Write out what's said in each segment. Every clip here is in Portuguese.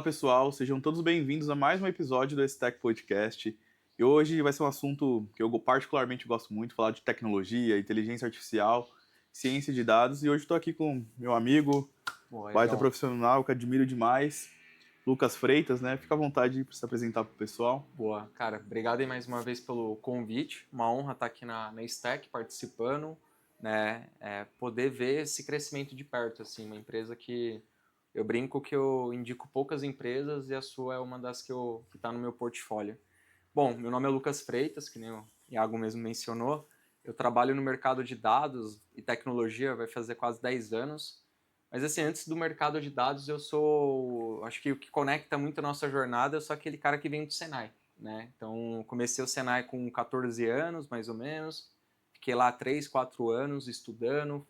Fala pessoal, sejam todos bem-vindos a mais um episódio do Stack Podcast. E hoje vai ser um assunto que eu particularmente gosto muito, falar de tecnologia, inteligência artificial, ciência de dados. E hoje estou aqui com meu amigo, Boa, baita Igão. profissional, que admiro demais, Lucas Freitas, né? Fica à vontade para se apresentar para o pessoal. Boa. Cara, obrigado aí mais uma vez pelo convite. Uma honra estar aqui na Stack participando, né? Poder ver esse crescimento de perto, assim, uma empresa que eu brinco que eu indico poucas empresas e a sua é uma das que está no meu portfólio. Bom, meu nome é Lucas Freitas, que nem o Iago mesmo mencionou. Eu trabalho no mercado de dados e tecnologia, vai fazer quase 10 anos. Mas assim, antes do mercado de dados, acho que o que conecta muito a nossa jornada, eu sou aquele cara que vem do Senai, né? Então, comecei o Senai com 14 anos, mais ou menos. Fiquei lá 3, 4 anos estudando,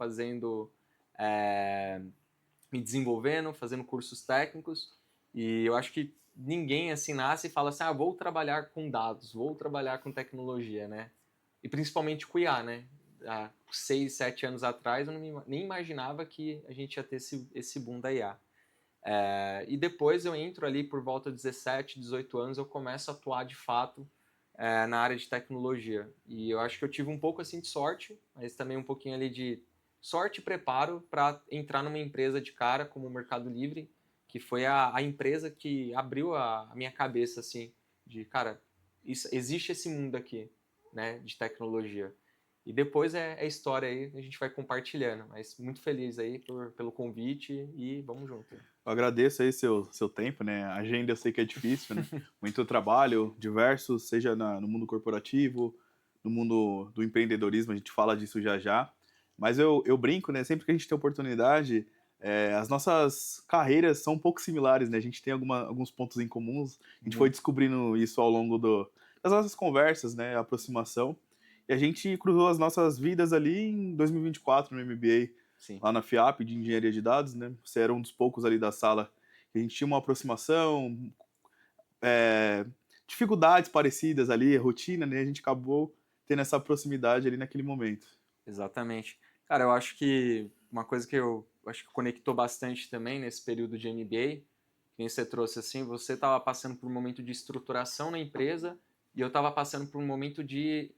é, me desenvolvendo, fazendo cursos técnicos. E eu acho que ninguém assim nasce e fala assim, vou trabalhar com dados, vou trabalhar com tecnologia, né? E principalmente com IA, né? Há 6, 7 anos atrás eu nem imaginava que a gente ia ter esse boom da IA. E depois eu entro ali por volta de 17, 18 anos, eu começo a atuar de fato na área de tecnologia. E eu acho que eu tive um pouco assim de sorte, mas também um pouquinho ali de sorte e preparo para entrar numa empresa de cara como o Mercado Livre, que foi a empresa que abriu a minha cabeça assim, de cara, existe esse mundo aqui, né, de tecnologia. E depois é história aí, a gente vai compartilhando. Mas muito feliz aí pelo convite e vamos junto. Eu agradeço aí seu tempo, né? A agenda eu sei que é difícil, né? Muito trabalho, diversos, seja no mundo corporativo, no mundo do empreendedorismo, a gente fala disso já já. Mas eu brinco, né? Sempre que a gente tem oportunidade, as nossas carreiras são um pouco similares, né? A gente tem alguns pontos em comuns. A gente foi Muito. descobrindo isso ao longo das nossas conversas, né? A aproximação. E a gente cruzou as nossas vidas ali em 2024 no MBA Sim. lá na FIAP de Engenharia de Dados, né? Você era um dos poucos ali da sala que a gente tinha uma aproximação, é, dificuldades parecidas ali, rotina, né? A gente acabou tendo essa proximidade ali naquele momento. Exatamente. Cara, eu acho que uma coisa que eu acho que conectou bastante também nesse período de MBA, que nem você trouxe assim, você estava passando por um momento de estruturação na empresa e eu estava passando por um momento de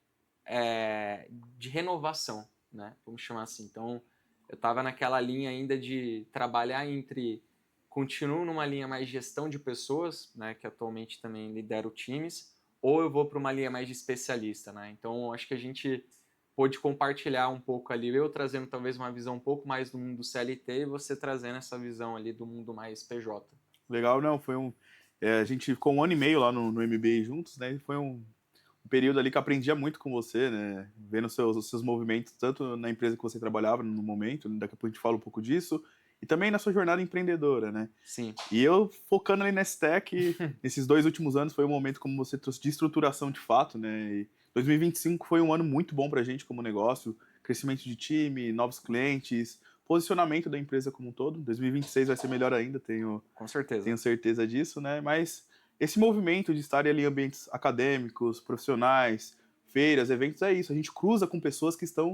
renovação, né? Vamos chamar assim. Então, eu estava naquela linha ainda de trabalhar continuo numa linha mais gestão de pessoas, né? Que atualmente também lidero times, ou eu vou para uma linha mais de especialista, né? Então, acho que a gente pôde compartilhar um pouco ali, eu trazendo talvez uma visão um pouco mais do mundo CLT e você trazendo essa visão ali do mundo mais PJ. Legal, não, a gente ficou um ano e meio lá no MBA juntos, né? E foi um período ali que eu aprendia muito com você, né? Vendo os seus movimentos, tanto na empresa que você trabalhava no momento, daqui a pouco a gente fala um pouco disso, e também na sua jornada empreendedora, né? Sim. E eu focando ali na Stack, nesses 2 últimos anos foi um momento, como você trouxe, de estruturação de fato, né? E 2025 foi um ano muito bom pra gente como negócio, crescimento de time, novos clientes, posicionamento da empresa como um todo. 2026 vai ser melhor ainda, Com certeza. tenho certeza disso, né? Mas esse movimento de estar ali em ambientes acadêmicos, profissionais, feiras, eventos, é isso. A gente cruza com pessoas que estão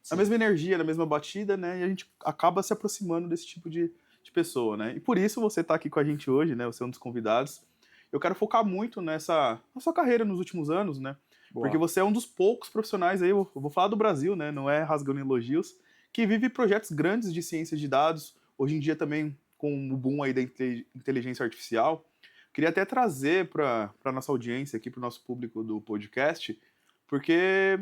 na Sim. mesma energia, na mesma batida, né? E a gente acaba se aproximando desse tipo de pessoa, né? E por isso você está aqui com a gente hoje, né? Você é um dos convidados. Eu quero focar muito na sua carreira nos últimos anos, né? Porque Boa. você é um dos poucos profissionais aí, eu vou falar do Brasil, né? Não é rasgando elogios, que vive projetos grandes de ciências de dados, hoje em dia também com o boom aí da inteligência artificial. Queria até trazer para a nossa audiência aqui, para o nosso público do podcast, porque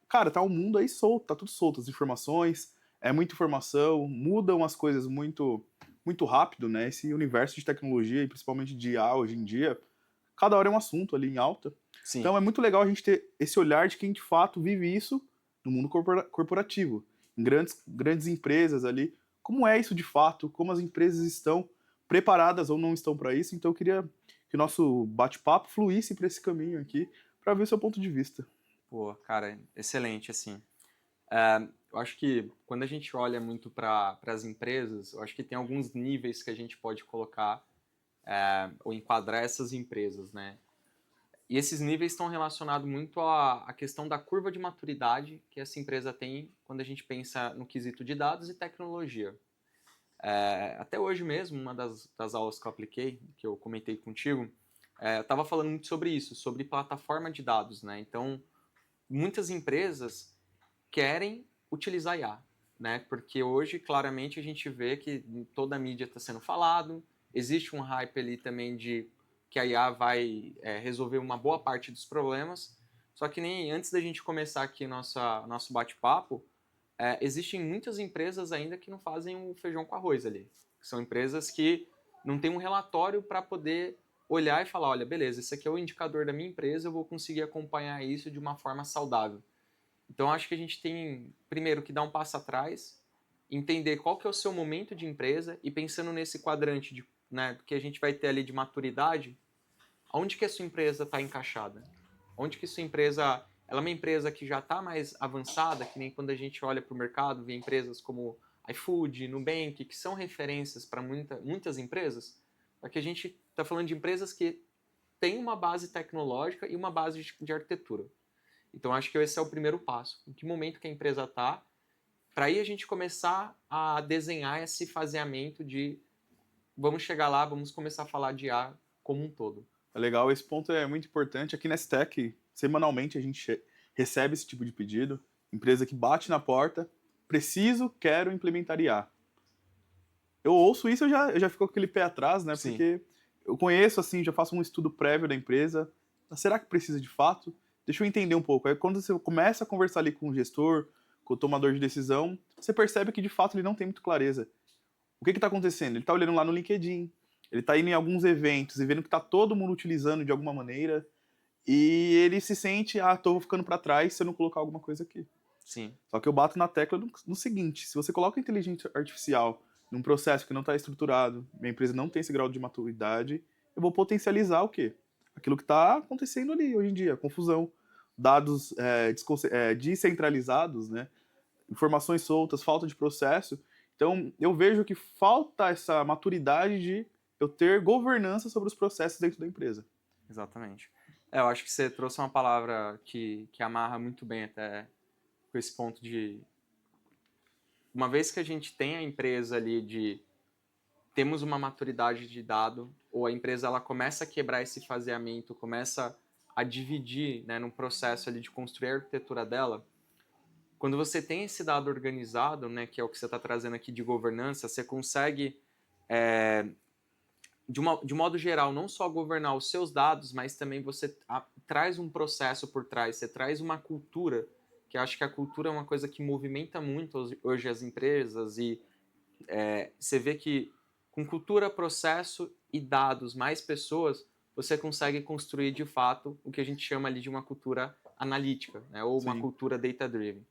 cara, tá um mundo aí solto, tá tudo solto, as informações, é muita informação, mudam as coisas muito rápido, né? Esse universo de tecnologia e principalmente de IA hoje em dia, cada hora é um assunto ali em alta. Sim. Então é muito legal a gente ter esse olhar de quem de fato vive isso no mundo corporativo, em grandes empresas ali. Como é isso de fato? Como as empresas estão preparadas ou não estão para isso? Então eu queria que o nosso bate-papo fluísse para esse caminho aqui, para ver o seu ponto de vista. Pô, cara, excelente, assim. Eu acho que quando a gente olha muito para as empresas, eu acho que tem alguns níveis que a gente pode colocar ou enquadrar essas empresas, né? E esses níveis estão relacionados muito à questão da curva de maturidade que essa empresa tem quando a gente pensa no quesito de dados e tecnologia. Até hoje mesmo, uma das aulas que eu apliquei, que eu comentei contigo, eu estava falando muito sobre isso, sobre plataforma de dados, né? Então, muitas empresas querem utilizar IA, né? Porque hoje, claramente, a gente vê que toda a mídia está sendo falado, existe um hype ali também de que a IA vai resolver uma boa parte dos problemas, só que nem antes da gente começar aqui nosso bate-papo, existem muitas empresas ainda que não fazem o feijão com arroz ali. São empresas que não têm um relatório para poder olhar e falar, olha, beleza, esse aqui é o indicador da minha empresa, eu vou conseguir acompanhar isso de uma forma saudável. Então, acho que a gente tem, primeiro, que dar um passo atrás, entender qual que é o seu momento de empresa e pensando nesse quadrante né, que a gente vai ter ali de maturidade, onde que a sua empresa está encaixada? Onde que sua empresa, ela é uma empresa que já está mais avançada, que nem quando a gente olha para o mercado, vê empresas como iFood, Nubank, que são referências para muitas empresas, porque a gente está falando de empresas que têm uma base tecnológica e uma base de arquitetura. Então, acho que esse é o primeiro passo. Em que momento que a empresa está, para aí a gente começar a desenhar esse faseamento de vamos chegar lá, vamos começar a falar de IA como um todo. É legal, esse ponto é muito importante. Aqui na STEC, semanalmente a gente recebe esse tipo de pedido. Empresa que bate na porta, preciso, quero implementar IA. Eu ouço isso, eu já fico com aquele pé atrás, né? Sim. Porque eu conheço, assim, já faço um estudo prévio da empresa. Será que precisa de fato? Deixa eu entender um pouco. Aí quando você começa a conversar ali com o gestor, com o tomador de decisão, você percebe que de fato ele não tem muito clareza. O que está acontecendo? Ele está olhando lá no LinkedIn, ele está indo em alguns eventos e vendo que está todo mundo utilizando de alguma maneira, e ele se sente, tô ficando para trás se eu não colocar alguma coisa aqui. Sim. Só que eu bato na tecla no seguinte: se você coloca inteligência artificial num processo que não está estruturado, minha empresa não tem esse grau de maturidade, eu vou potencializar o quê? Aquilo que está acontecendo ali hoje em dia, confusão, dados descentralizados, né? Informações soltas, falta de processo. Então, eu vejo que falta essa maturidade de eu ter governança sobre os processos dentro da empresa. Exatamente. Eu acho que você trouxe uma palavra que amarra muito bem até com esse ponto de... Uma vez que a gente tem a empresa ali temos uma maturidade de dado, ou a empresa ela começa a quebrar esse faseamento, começa a dividir, né, num processo ali de construir a arquitetura dela, quando você tem esse dado organizado, né, que é o que você está trazendo aqui de governança, você consegue, de modo geral, não só governar os seus dados, mas também você traz um processo por trás, você traz uma cultura, que eu acho que a cultura é uma coisa que movimenta muito hoje as empresas, e você vê que com cultura, processo e dados, mais pessoas, você consegue construir de fato o que a gente chama ali de uma cultura analítica, né, ou uma Sim. cultura data-driven.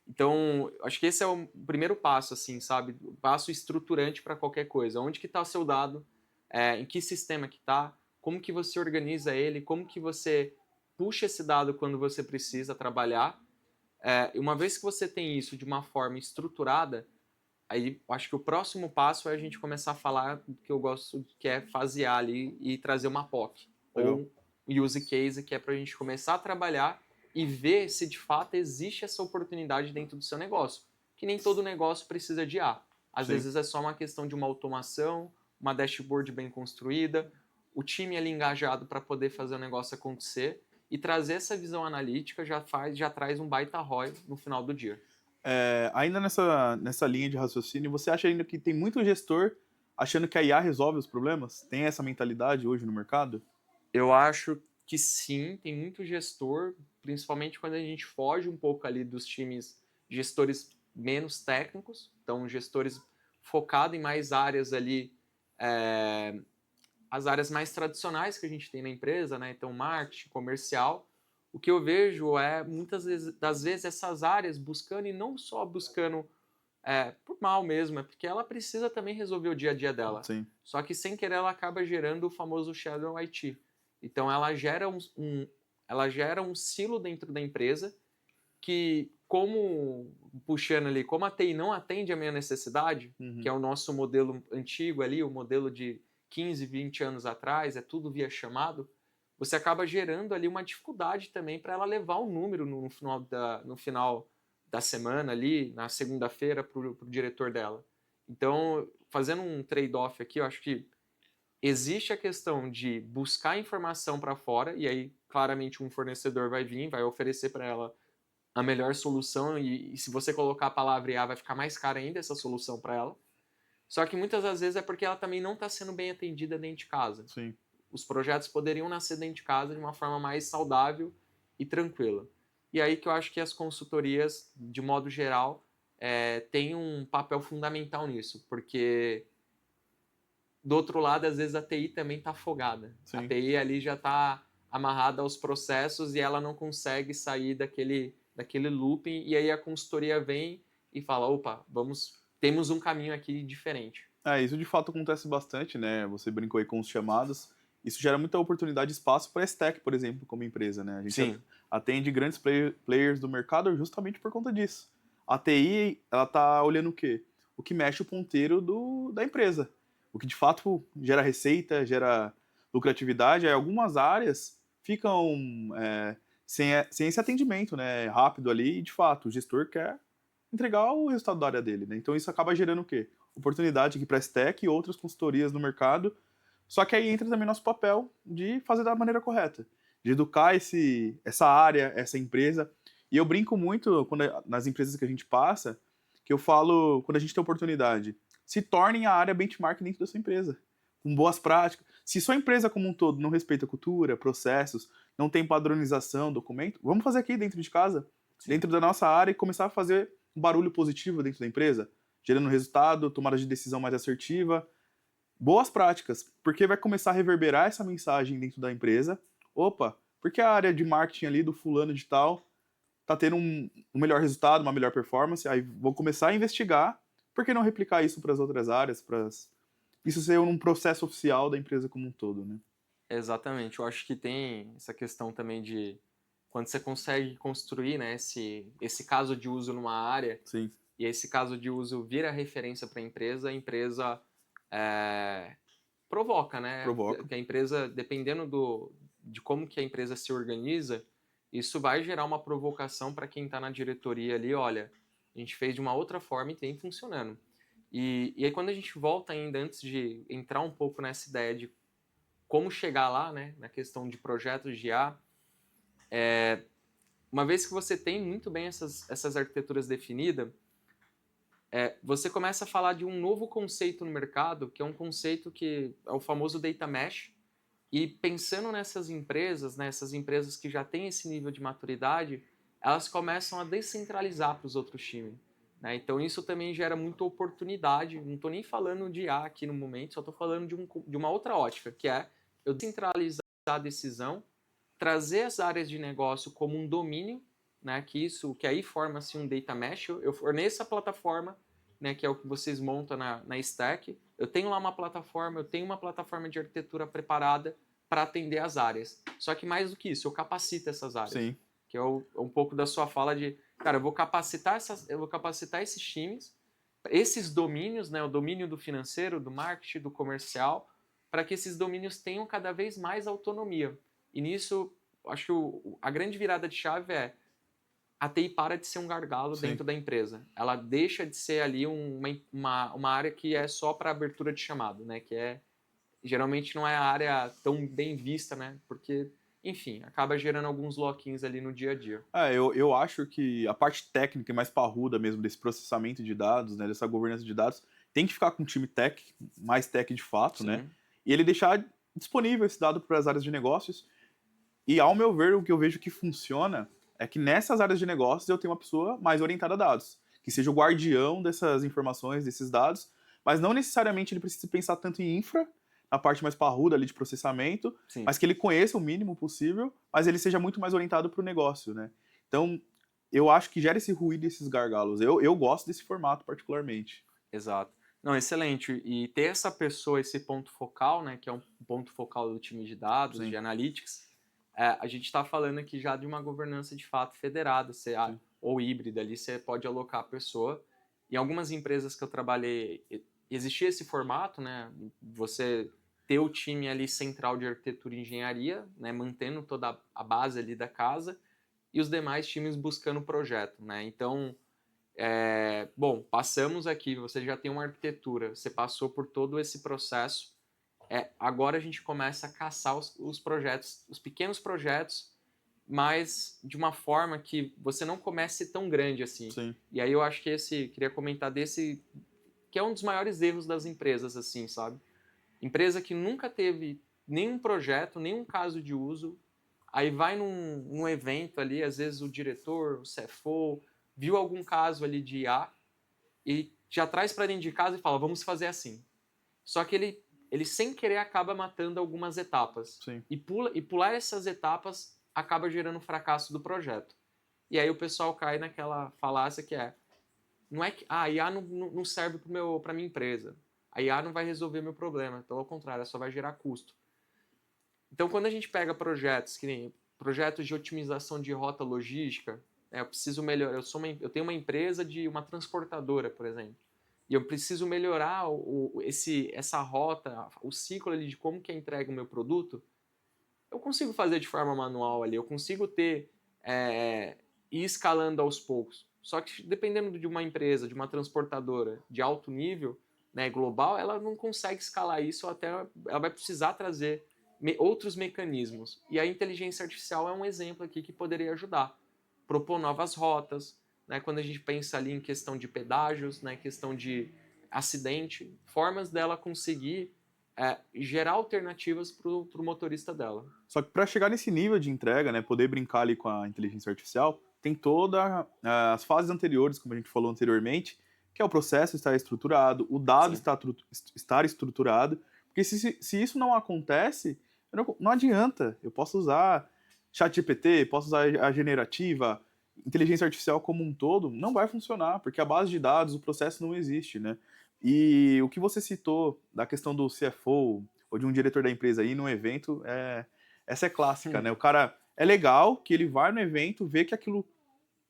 Então, acho que esse é o primeiro passo, assim, sabe? O passo estruturante para qualquer coisa. Onde que está o seu dado? Em que sistema que está? Como que você organiza ele? Como que você puxa esse dado quando você precisa trabalhar? E uma vez que você tem isso de uma forma estruturada, aí acho que o próximo passo é a gente começar a falar do que eu gosto, que é fasear ali e trazer uma POC. Legal. Ou um use case, que é para a gente começar a trabalhar e ver se de fato existe essa oportunidade dentro do seu negócio. Que nem todo negócio precisa de IA. Às Sim. vezes é só uma questão de uma automação, uma dashboard bem construída, o time ali engajado para poder fazer o negócio acontecer, e trazer essa visão analítica já traz um baita ROI no final do dia. Ainda nessa linha de raciocínio, você acha ainda que tem muito gestor achando que a IA resolve os problemas? Tem essa mentalidade hoje no mercado? Eu acho que sim, tem muito gestor, principalmente quando a gente foge um pouco ali dos times gestores menos técnicos, então gestores focados em mais áreas ali, as áreas mais tradicionais que a gente tem na empresa, né? Então marketing, comercial. O que eu vejo é muitas das vezes essas áreas buscando, e não só buscando por mal mesmo, é porque ela precisa também resolver o dia a dia dela. Sim. Só que sem querer ela acaba gerando o famoso shadow IT. Então ela gera ela gera um silo dentro da empresa que, como puxando ali, como a TI não atende a minha necessidade, Uhum. que é o nosso modelo antigo ali, o modelo de 15, 20 anos atrás, é tudo via chamado, você acaba gerando ali uma dificuldade também para ela levar um número no final da semana ali, na segunda-feira, para o diretor dela. Então, fazendo um trade-off aqui, eu acho que existe a questão de buscar informação para fora, e aí claramente um fornecedor vai vir, vai oferecer para ela a melhor solução, e se você colocar a palavra IA, vai ficar mais cara ainda essa solução para ela. Só que muitas das vezes é porque ela também não está sendo bem atendida dentro de casa. Sim. Os projetos poderiam nascer dentro de casa de uma forma mais saudável e tranquila. E aí que eu acho que as consultorias, de modo geral, têm um papel fundamental nisso, porque do outro lado, às vezes a TI também está afogada. Sim. A TI ali já está amarrada aos processos e ela não consegue sair daquele looping, e aí a consultoria vem e fala, opa, temos um caminho aqui diferente. Isso de fato acontece bastante, né? Você brincou aí com os chamados. Isso gera muita oportunidade e espaço para a Stack, por exemplo, como empresa, né? A gente Sim. atende grandes players do mercado justamente por conta disso. A TI, ela tá olhando o quê? O que mexe o ponteiro da empresa. O que de fato gera receita, gera lucratividade. Aí algumas áreas ficam sem esse atendimento, né? Rápido ali, e de fato o gestor quer entregar o resultado da área dele, né? Então isso acaba gerando o quê? Oportunidade aqui para a Stack e outras consultorias no mercado. Só que aí entra também nosso papel de fazer da maneira correta, de educar essa área, essa empresa. E eu brinco muito nas empresas que a gente passa, que eu falo, quando a gente tem oportunidade, se tornem a área benchmark dentro da sua empresa, com boas práticas. Se sua empresa como um todo não respeita cultura, processos, não tem padronização, documento, vamos fazer aqui dentro de casa, Sim. dentro da nossa área, e começar a fazer um barulho positivo dentro da empresa, gerando resultado, tomada de decisão mais assertiva, boas práticas, porque vai começar a reverberar essa mensagem dentro da empresa. Opa, porque a área de marketing ali do fulano de tal tá tendo um melhor resultado, uma melhor performance, aí vou começar a investigar, por que não replicar isso para as outras áreas, isso ser um processo oficial da empresa como um todo, né? Exatamente. Eu acho que tem essa questão também de quando você consegue construir, né, esse caso de uso numa área, Sim. e esse caso de uso vira referência para a empresa provoca, né? Provoca. Que a empresa, dependendo de como que a empresa se organiza, isso vai gerar uma provocação para quem está na diretoria ali, olha, a gente fez de uma outra forma e tem funcionando. E aí quando a gente volta ainda, antes de entrar um pouco nessa ideia de como chegar lá, né, na questão de projetos de IA, uma vez que você tem muito bem essas arquiteturas definidas, você começa a falar de um novo conceito no mercado, que é um conceito que é o famoso data mesh, e pensando nessas empresas, né, essas empresas que já têm esse nível de maturidade, elas começam a descentralizar para os outros times. Né? Então isso também gera muita oportunidade, não estou nem falando de IA aqui no momento, só estou falando de uma outra ótica, que é eu descentralizar a decisão, trazer as áreas de negócio como um domínio, né, que aí forma-se um data mesh, eu forneço a plataforma, né, que é o que vocês montam na Stack, eu tenho lá uma plataforma, eu tenho uma plataforma de arquitetura preparada para atender as áreas. Só que mais do que isso, eu capacito essas áreas. Sim. Que é um pouco da sua fala de, cara, eu vou capacitar esses times, esses domínios, né, o domínio do financeiro, do marketing, do comercial, para que esses domínios tenham cada vez mais autonomia. E nisso, acho que a grande virada de chave é a TI para de ser um gargalo Sim. dentro da empresa. Ela deixa de ser ali uma área que é só para abertura de chamado, né? Que geralmente não é a área tão bem vista, né? Porque, enfim, acaba gerando alguns lock-ins ali no dia a dia. Eu acho que a parte técnica e mais parruda mesmo desse processamento de dados, né, dessa governança de dados, tem que ficar com um time tech, mais tech de fato, né? Sim. E ele deixar disponível esse dado para as áreas de negócios. E, ao meu ver, o que eu vejo que funciona é que nessas áreas de negócios eu tenho uma pessoa mais orientada a dados, que seja o guardião dessas informações, desses dados, mas não necessariamente ele precisa pensar tanto em infra, na parte mais parruda ali de processamento, Sim. mas que ele conheça o mínimo possível, mas ele seja muito mais orientado para o negócio, né? Então, eu acho que gera esse ruído e esses gargalos. Eu gosto desse formato particularmente. Exato. Não, excelente. E ter essa pessoa, esse ponto focal, né, que é um ponto focal do time de dados, Sim. de analytics, a gente está falando aqui já de uma governança de fato federada, ou híbrida ali, você pode alocar a pessoa. Em algumas empresas que eu trabalhei, existia esse formato, né, você ter o time ali central de arquitetura e engenharia, né, mantendo toda a base ali da casa, e os demais times buscando o projeto, né. Então, Bom, passamos aqui, você já tem uma arquitetura, você passou por todo esse processo, agora a gente começa a caçar os projetos, os pequenos projetos, mas de uma forma que você não comece tão grande assim. Sim. E aí eu acho que queria comentar desse, que é um dos maiores erros das empresas, assim, sabe? Empresa que nunca teve nenhum projeto, nenhum caso de uso, aí vai num evento ali, às vezes o diretor, o CFO, viu algum caso ali de IA e já traz para dentro de casa e fala, vamos fazer assim. Só que ele sem querer acaba matando algumas etapas. Sim. E pular essas etapas acaba gerando o fracasso do projeto. E aí o pessoal cai naquela falácia que não é que a IA não serve para minha empresa. A IA não vai resolver meu problema. Pelo contrário, ela só vai gerar custo. Então, quando a gente pega projetos, que nem projetos de otimização de rota logística, eu preciso melhorar. Eu tenho uma empresa de uma transportadora, por exemplo, e eu preciso melhorar essa rota, o ciclo ali de como que entrega o meu produto. Eu consigo fazer de forma manual ali, eu consigo ir escalando aos poucos. Só que dependendo de uma empresa, de uma transportadora de alto nível, né, global, ela não consegue escalar isso, até ela vai precisar trazer outros mecanismos. E a inteligência artificial é um exemplo aqui que poderia ajudar. Propor novas rotas, né, quando a gente pensa ali em questão de pedágios, né, questão de acidente, formas dela conseguir gerar alternativas para o motorista dela. Só que para chegar nesse nível de entrega, né, poder brincar ali com a inteligência artificial, tem todas as fases anteriores, como a gente falou anteriormente, que é o processo estar estruturado, o dado Sim. estar estruturado, porque se isso não acontece, não adianta. Eu posso usar ChatGPT, posso usar a generativa, inteligência artificial como um todo, não vai funcionar, porque a base de dados, o processo não existe, né? E o que você citou da questão do CFO ou de um diretor da empresa aí num evento, essa é clássica, né? O cara é legal que ele vai no evento, vê que aquilo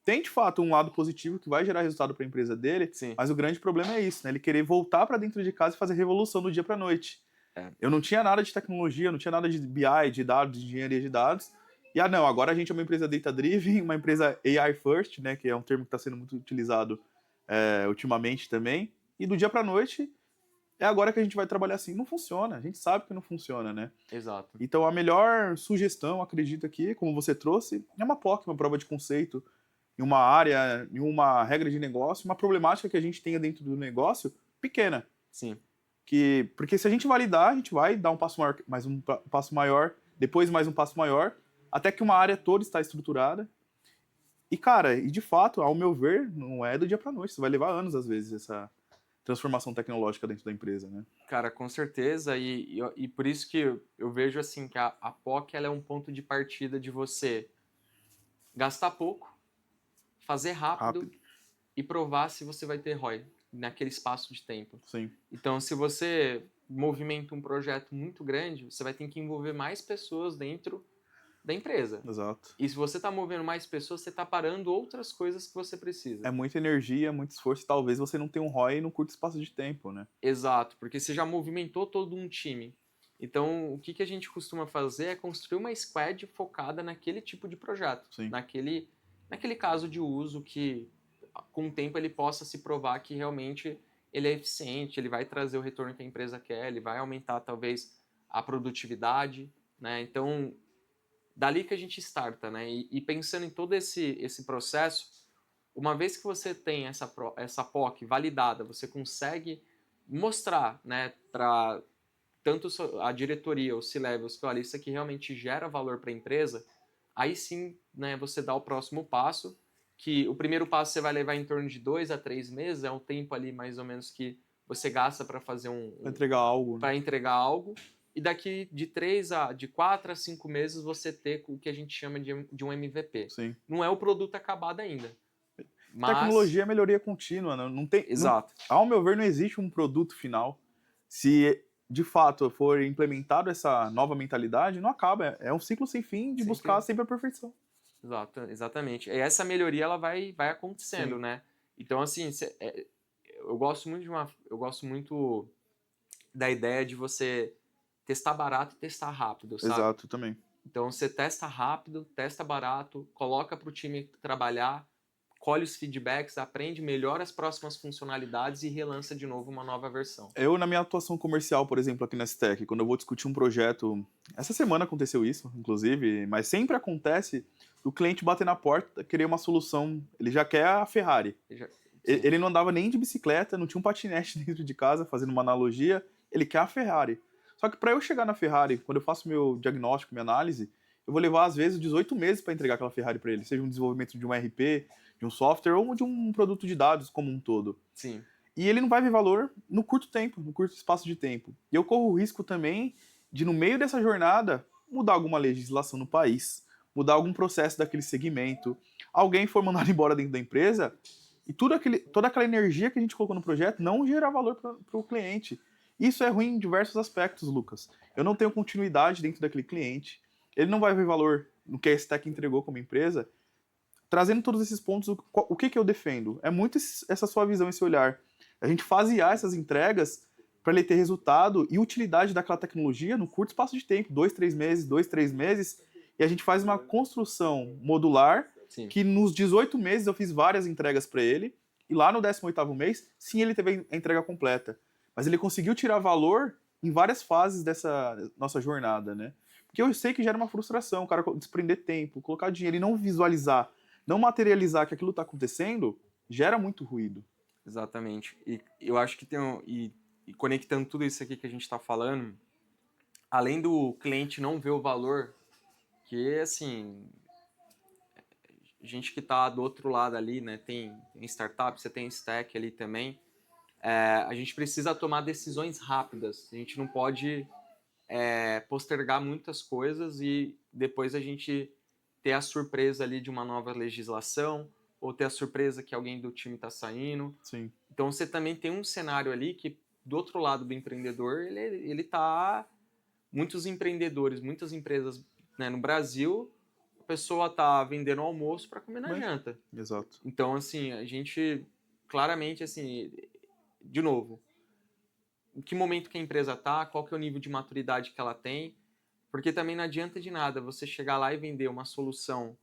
tem de fato um lado positivo que vai gerar resultado para a empresa dele, Sim. mas o grande problema é isso, né? Ele querer voltar para dentro de casa e fazer revolução do dia para noite. Eu não tinha nada de tecnologia, não tinha nada de BI, de dados, de engenharia de dados. E não, agora a gente é uma empresa data-driven, uma empresa AI first, né? Que é um termo que está sendo muito utilizado ultimamente também. E do dia para noite é agora que a gente vai trabalhar assim. Não funciona, a gente sabe que não funciona, né? Exato. Então a melhor sugestão, acredito aqui, como você trouxe, é uma POC, uma prova de conceito, em uma área, em uma regra de negócio, uma problemática que a gente tenha dentro do negócio pequena. Sim. Porque se a gente validar, a gente vai dar um passo maior, mais um passo maior, depois mais um passo maior, até que uma área toda está estruturada. E, cara, e de fato, ao meu ver, não é do dia para noite. Isso vai levar anos, às vezes, essa transformação tecnológica dentro da empresa, né? Cara, com certeza, e por isso que eu vejo assim que a POC ela é um ponto de partida de você gastar pouco, fazer rápido e provar se você vai ter ROI naquele espaço de tempo. Sim. Então, se você movimenta um projeto muito grande, você vai ter que envolver mais pessoas dentro da empresa. Exato. E se você está movendo mais pessoas, você está parando outras coisas que você precisa. É muita energia, muito esforço, e talvez você não tenha um ROI num curto espaço de tempo, né? Exato, porque você já movimentou todo um time. Então, o que a gente costuma fazer é construir uma squad focada naquele tipo de projeto, Sim. naquele caso de uso que, com o tempo, ele possa se provar que realmente ele é eficiente, ele vai trazer o retorno que a empresa quer, ele vai aumentar, talvez, a produtividade, né? Então, dali que a gente starta, né? E pensando em todo esse processo, uma vez que você tem essa POC validada, você consegue mostrar, né, para tanto a diretoria, os C-levels, que olha, isso aqui realmente gera valor para a empresa, aí sim, né, você dá o próximo passo, que o primeiro passo você vai levar em torno de 2 a 3 meses, é um tempo ali mais ou menos que você gasta para fazer Pra entregar algo, né? para entregar algo, e daqui de 4 a 5 meses você ter o que a gente chama de um MVP. Sim. Não é o produto acabado ainda. Mas... Tecnologia é melhoria contínua, né? Não tem, Exato. Ao meu ver, não existe um produto final. Se de fato for implementado essa nova mentalidade, não acaba. É um ciclo sem fim de buscar sempre a perfeição. Exato, exatamente. E essa melhoria ela vai acontecendo, Sim. né? Então, assim, eu gosto muito da ideia de você testar barato e testar rápido, sabe? Exato, também. Então, você testa rápido, testa barato, coloca para o time trabalhar, colhe os feedbacks, aprende, melhora as próximas funcionalidades e relança de novo uma nova versão. Eu, na minha atuação comercial, por exemplo, aqui na STEC, quando eu vou discutir um projeto, essa semana aconteceu isso, inclusive, mas sempre acontece o cliente bater na porta, querer uma solução, ele já quer a Ferrari. Ele não andava nem de bicicleta, não tinha um patinete dentro de casa, fazendo uma analogia, ele quer a Ferrari. Só que para eu chegar na Ferrari, quando eu faço meu diagnóstico, minha análise, eu vou levar às vezes 18 meses para entregar aquela Ferrari para ele, seja um desenvolvimento de um RP, de um software ou de um produto de dados como um todo. Sim. E ele não vai ver valor no curto tempo, no curto espaço de tempo. E eu corro o risco também de, no meio dessa jornada, mudar alguma legislação no país, mudar algum processo daquele segmento, alguém for mandado embora dentro da empresa e toda aquela energia que a gente colocou no projeto não gerar valor para o cliente. Isso é ruim em diversos aspectos, Lucas. Eu não tenho continuidade dentro daquele cliente, ele não vai ver valor no que a Stack entregou como empresa. Trazendo todos esses pontos, o que eu defendo? É muito essa sua visão, esse olhar. A gente fasear essas entregas para ele ter resultado e utilidade daquela tecnologia no curto espaço de tempo, 2, 3 meses, e a gente faz uma construção modular. Sim. Que nos 18 meses eu fiz várias entregas para ele, e lá no 18º mês, sim, ele teve a entrega completa. Mas ele conseguiu tirar valor em várias fases dessa nossa jornada, né? Porque eu sei que gera uma frustração, o cara desprender tempo, colocar dinheiro e não visualizar, não materializar que aquilo está acontecendo, gera muito ruído. Exatamente. E eu acho que e conectando tudo isso aqui que a gente está falando, além do cliente não ver o valor, que assim, gente que está do outro lado ali, né, tem startup, você tem stack ali também, a gente precisa tomar decisões rápidas, a gente não pode postergar muitas coisas e depois a gente ter a surpresa ali de uma nova legislação, ou ter a surpresa que alguém do time está saindo. Sim. Então você também tem um cenário ali que, do outro lado do empreendedor, ele tá... Muitos empreendedores, muitas empresas, né, no Brasil, a pessoa tá vendendo almoço para comer na janta. Exato. Então, assim, a gente, claramente, assim, de novo, em que momento que a empresa tá, qual que é o nível de maturidade que ela tem, porque também não adianta de nada você chegar lá e vender uma solução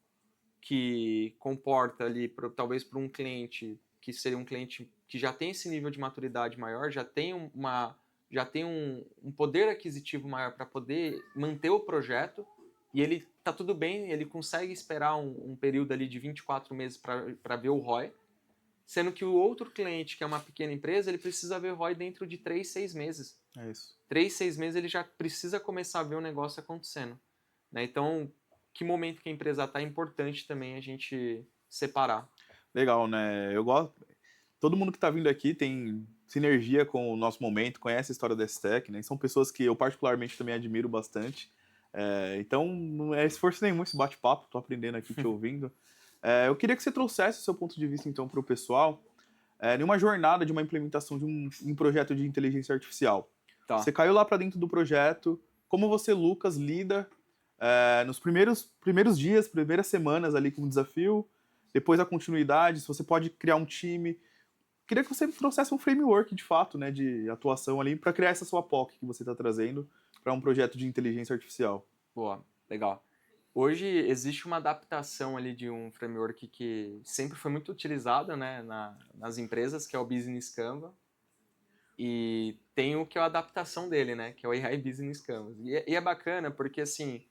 que comporta ali, talvez para um cliente que seria um cliente que já tem esse nível de maturidade maior, já tem um poder aquisitivo maior para poder manter o projeto, e ele tá tudo bem, ele consegue esperar um período ali de 24 meses para ver o ROI, sendo que o outro cliente, que é uma pequena empresa, ele precisa ver o ROI dentro de 3, 6 meses. É isso. 3, 6 meses ele já precisa começar a ver o negócio acontecendo, né? Então, que momento que a empresa está, é importante também a gente separar. Legal, né? Eu gosto. Todo mundo que está vindo aqui tem sinergia com o nosso momento, conhece a história da Stack, né? São pessoas que eu particularmente também admiro bastante. Então, não é esforço nenhum esse bate-papo, estou aprendendo aqui te ouvindo. Eu queria que você trouxesse o seu ponto de vista, então, para o pessoal, em uma jornada de uma implementação de um projeto de inteligência artificial. Tá. Você caiu lá para dentro do projeto, como você, Lucas, lida nos primeiros dias, primeiras semanas ali com o desafio, depois a continuidade, se você pode criar um time. Queria que você trouxesse um framework, de fato, né, de atuação ali, para criar essa sua POC que você está trazendo para um projeto de inteligência artificial. Boa, legal. Hoje existe uma adaptação ali de um framework que sempre foi muito utilizado, né, nas empresas, que é o Business Canvas. E tem o que é a adaptação dele, né, que é o AI Business Canvas. E é bacana porque, assim,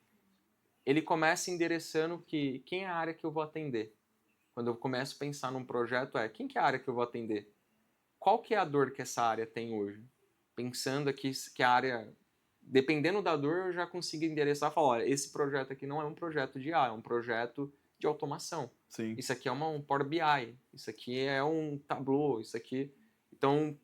ele começa endereçando quem é a área que eu vou atender. Quando eu começo a pensar num projeto, quem que é a área que eu vou atender? Qual que é a dor que essa área tem hoje? Pensando aqui que a área, dependendo da dor, eu já consigo endereçar e falar, olha, esse projeto aqui não é um projeto de IA, é um projeto de automação. Sim. Isso aqui é um Power BI, isso aqui é um Tableau, isso aqui... Então,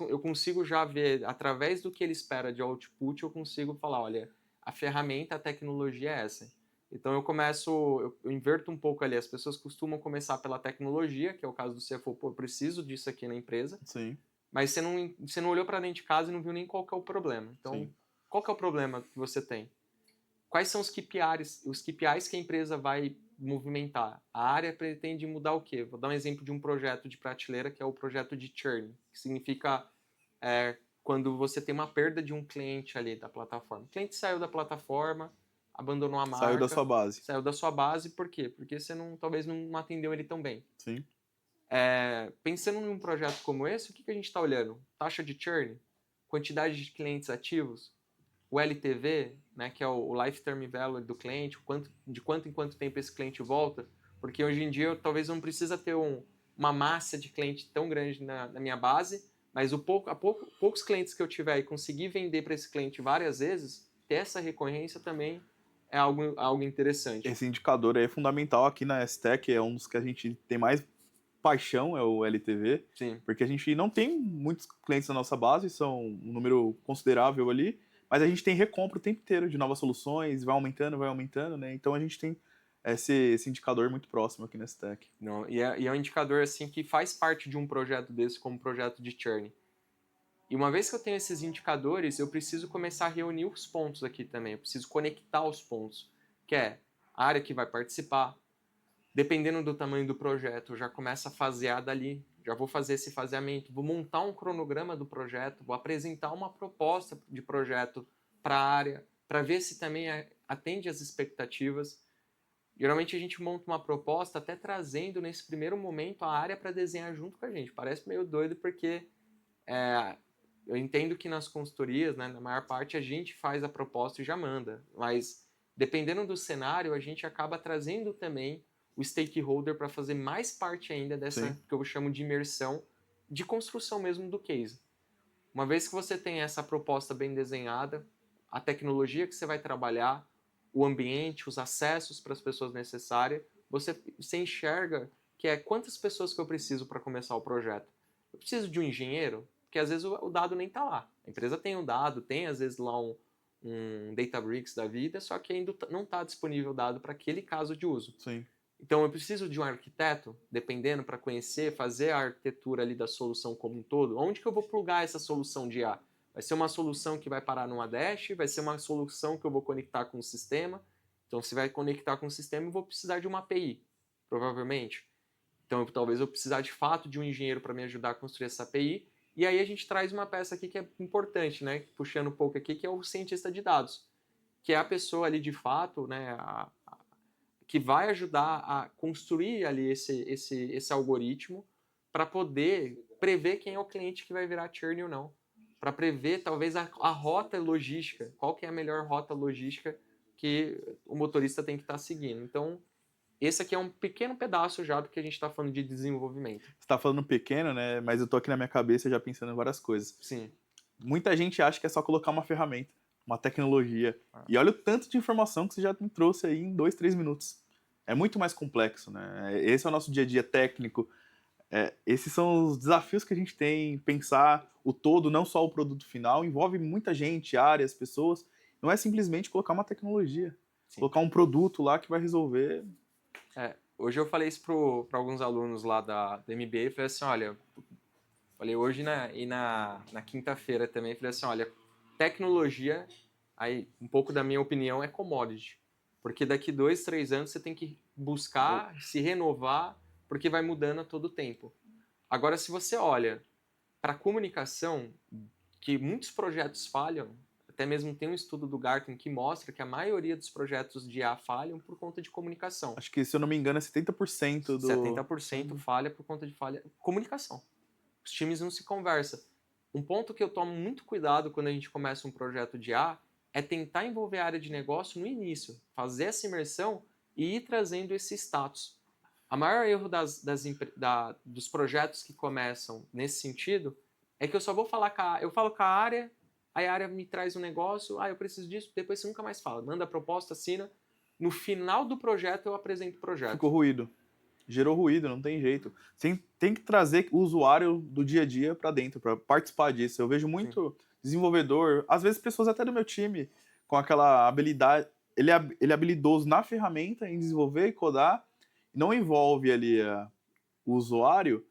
eu consigo já ver, através do que ele espera de output, eu consigo falar, olha, a ferramenta, a tecnologia é essa. Então eu inverto um pouco ali, as pessoas costumam começar pela tecnologia, que é o caso do CFO, pô, eu preciso disso aqui na empresa, Sim. mas você não olhou para dentro de casa e não viu nem qual que é o problema. Então, Sim. Qual que é o problema que você tem? Quais são os KPIs que a empresa vai movimentar? A área pretende mudar o quê? Vou dar um exemplo de um projeto de prateleira, que é o projeto de churn, que significa quando você tem uma perda de um cliente ali da plataforma. O cliente saiu da plataforma, abandonou a Saiu da marca, sua base. saiu da sua base, por quê? Porque você talvez não atendeu ele tão bem. Sim. Pensando num projeto como esse, o que a gente está olhando? Taxa de churn, quantidade de clientes ativos, o LTV, né, que é o Lifetime Value do cliente, de quanto em quanto tempo esse cliente volta, porque hoje em dia eu talvez não precisa ter uma massa de cliente tão grande na minha base, mas poucos clientes que eu tiver e conseguir vender para esse cliente várias vezes, ter essa recorrência também é algo interessante. Esse indicador aí é fundamental aqui na STEC, é um dos que a gente tem mais paixão, é o LTV, Sim. porque a gente não tem muitos clientes na nossa base, são um número considerável ali, mas a gente tem recompra o tempo inteiro de novas soluções, vai aumentando, né? Então a gente tem esse indicador muito próximo aqui na STEC. Não, e é um indicador assim que faz parte de um projeto desse como projeto de churn. E uma vez que eu tenho esses indicadores, eu preciso começar a reunir os pontos aqui também. Eu preciso conectar os pontos, que é a área que vai participar. Dependendo do tamanho do projeto, eu já começo a fasear dali. Já vou fazer esse faseamento, vou montar um cronograma do projeto, vou apresentar uma proposta de projeto para a área, para ver se também atende às expectativas. Geralmente a gente monta uma proposta até trazendo nesse primeiro momento a área para desenhar junto com a gente. Parece meio doido porque eu entendo que nas consultorias, né, na maior parte, a gente faz a proposta e já manda. Mas dependendo do cenário, a gente acaba trazendo também o stakeholder para fazer mais parte ainda dessa, Sim. que eu chamo de imersão, de construção mesmo do case. Uma vez que você tem essa proposta bem desenhada, a tecnologia que você vai trabalhar, o ambiente, os acessos para as pessoas necessárias, você enxerga que quantas pessoas que eu preciso para começar o projeto. Eu preciso de um engenheiro, porque às vezes o dado nem está lá. A empresa tem um dado, tem às vezes lá um Databricks da vida, só que ainda não está disponível o dado para aquele caso de uso. Sim. Então eu preciso de um arquiteto, dependendo, para conhecer, fazer a arquitetura ali da solução como um todo. Onde que eu vou plugar essa solução de IA? Vai ser uma solução que vai parar numa dash, vai ser uma solução que eu vou conectar com o sistema. Então, se vai conectar com o sistema, eu vou precisar de uma API, provavelmente. Então, talvez eu precisar de fato de um engenheiro para me ajudar a construir essa API. E aí a gente traz uma peça aqui que é importante, né? Puxando um pouco aqui, que é o cientista de dados, que é a pessoa ali de fato, né? Que vai ajudar a construir ali esse algoritmo para poder prever quem é o cliente que vai virar churn ou não. Para prever, talvez, a rota logística. Qual que é a melhor rota logística que o motorista tem que estar seguindo. Então, esse aqui é um pequeno pedaço já do que a gente está falando de desenvolvimento. Você tá falando pequeno, né? Mas eu tô aqui na minha cabeça já pensando em várias coisas. Sim. Muita gente acha que é só colocar uma ferramenta, uma tecnologia. E olha o tanto de informação que você já me trouxe aí em 2, 3 minutos. É muito mais complexo, né? Esse é o nosso dia a dia técnico. Esses são os desafios que a gente tem, pensar o todo, não só o produto final, envolve muita gente, áreas, pessoas. Não é simplesmente colocar uma tecnologia, Sim. colocar um produto lá que vai resolver. Hoje eu falei isso para alguns alunos lá da MBA, falei assim, olha, falei hoje na quinta-feira também, falei assim, olha, tecnologia, aí um pouco da minha opinião é commodity, porque daqui 2, 3 anos você tem que buscar se renovar, porque vai mudando a todo tempo. Agora, se você olha para a comunicação, que muitos projetos falham, até mesmo tem um estudo do Gartner que mostra que a maioria dos projetos de IA falham por conta de comunicação. Acho que, se eu não me engano, é 70% do... 70% falha por conta de comunicação. Os times não se conversam. Um ponto que eu tomo muito cuidado quando a gente começa um projeto de IA é tentar envolver a área de negócio no início, fazer essa imersão e ir trazendo esse status. A maior erro dos projetos que começam nesse sentido é que eu só vou falar eu falo com a área, aí a área me traz um negócio, eu preciso disso, depois você nunca mais fala. Manda a proposta, assina. No final do projeto eu apresento o projeto. Ficou ruído. Gerou ruído, não tem jeito. Tem que trazer o usuário do dia a dia para dentro, para participar disso. Eu vejo muito desenvolvedor, às vezes pessoas até do meu time, com aquela habilidade. Ele é habilidoso na ferramenta, em desenvolver e codar, não envolve ali o usuário.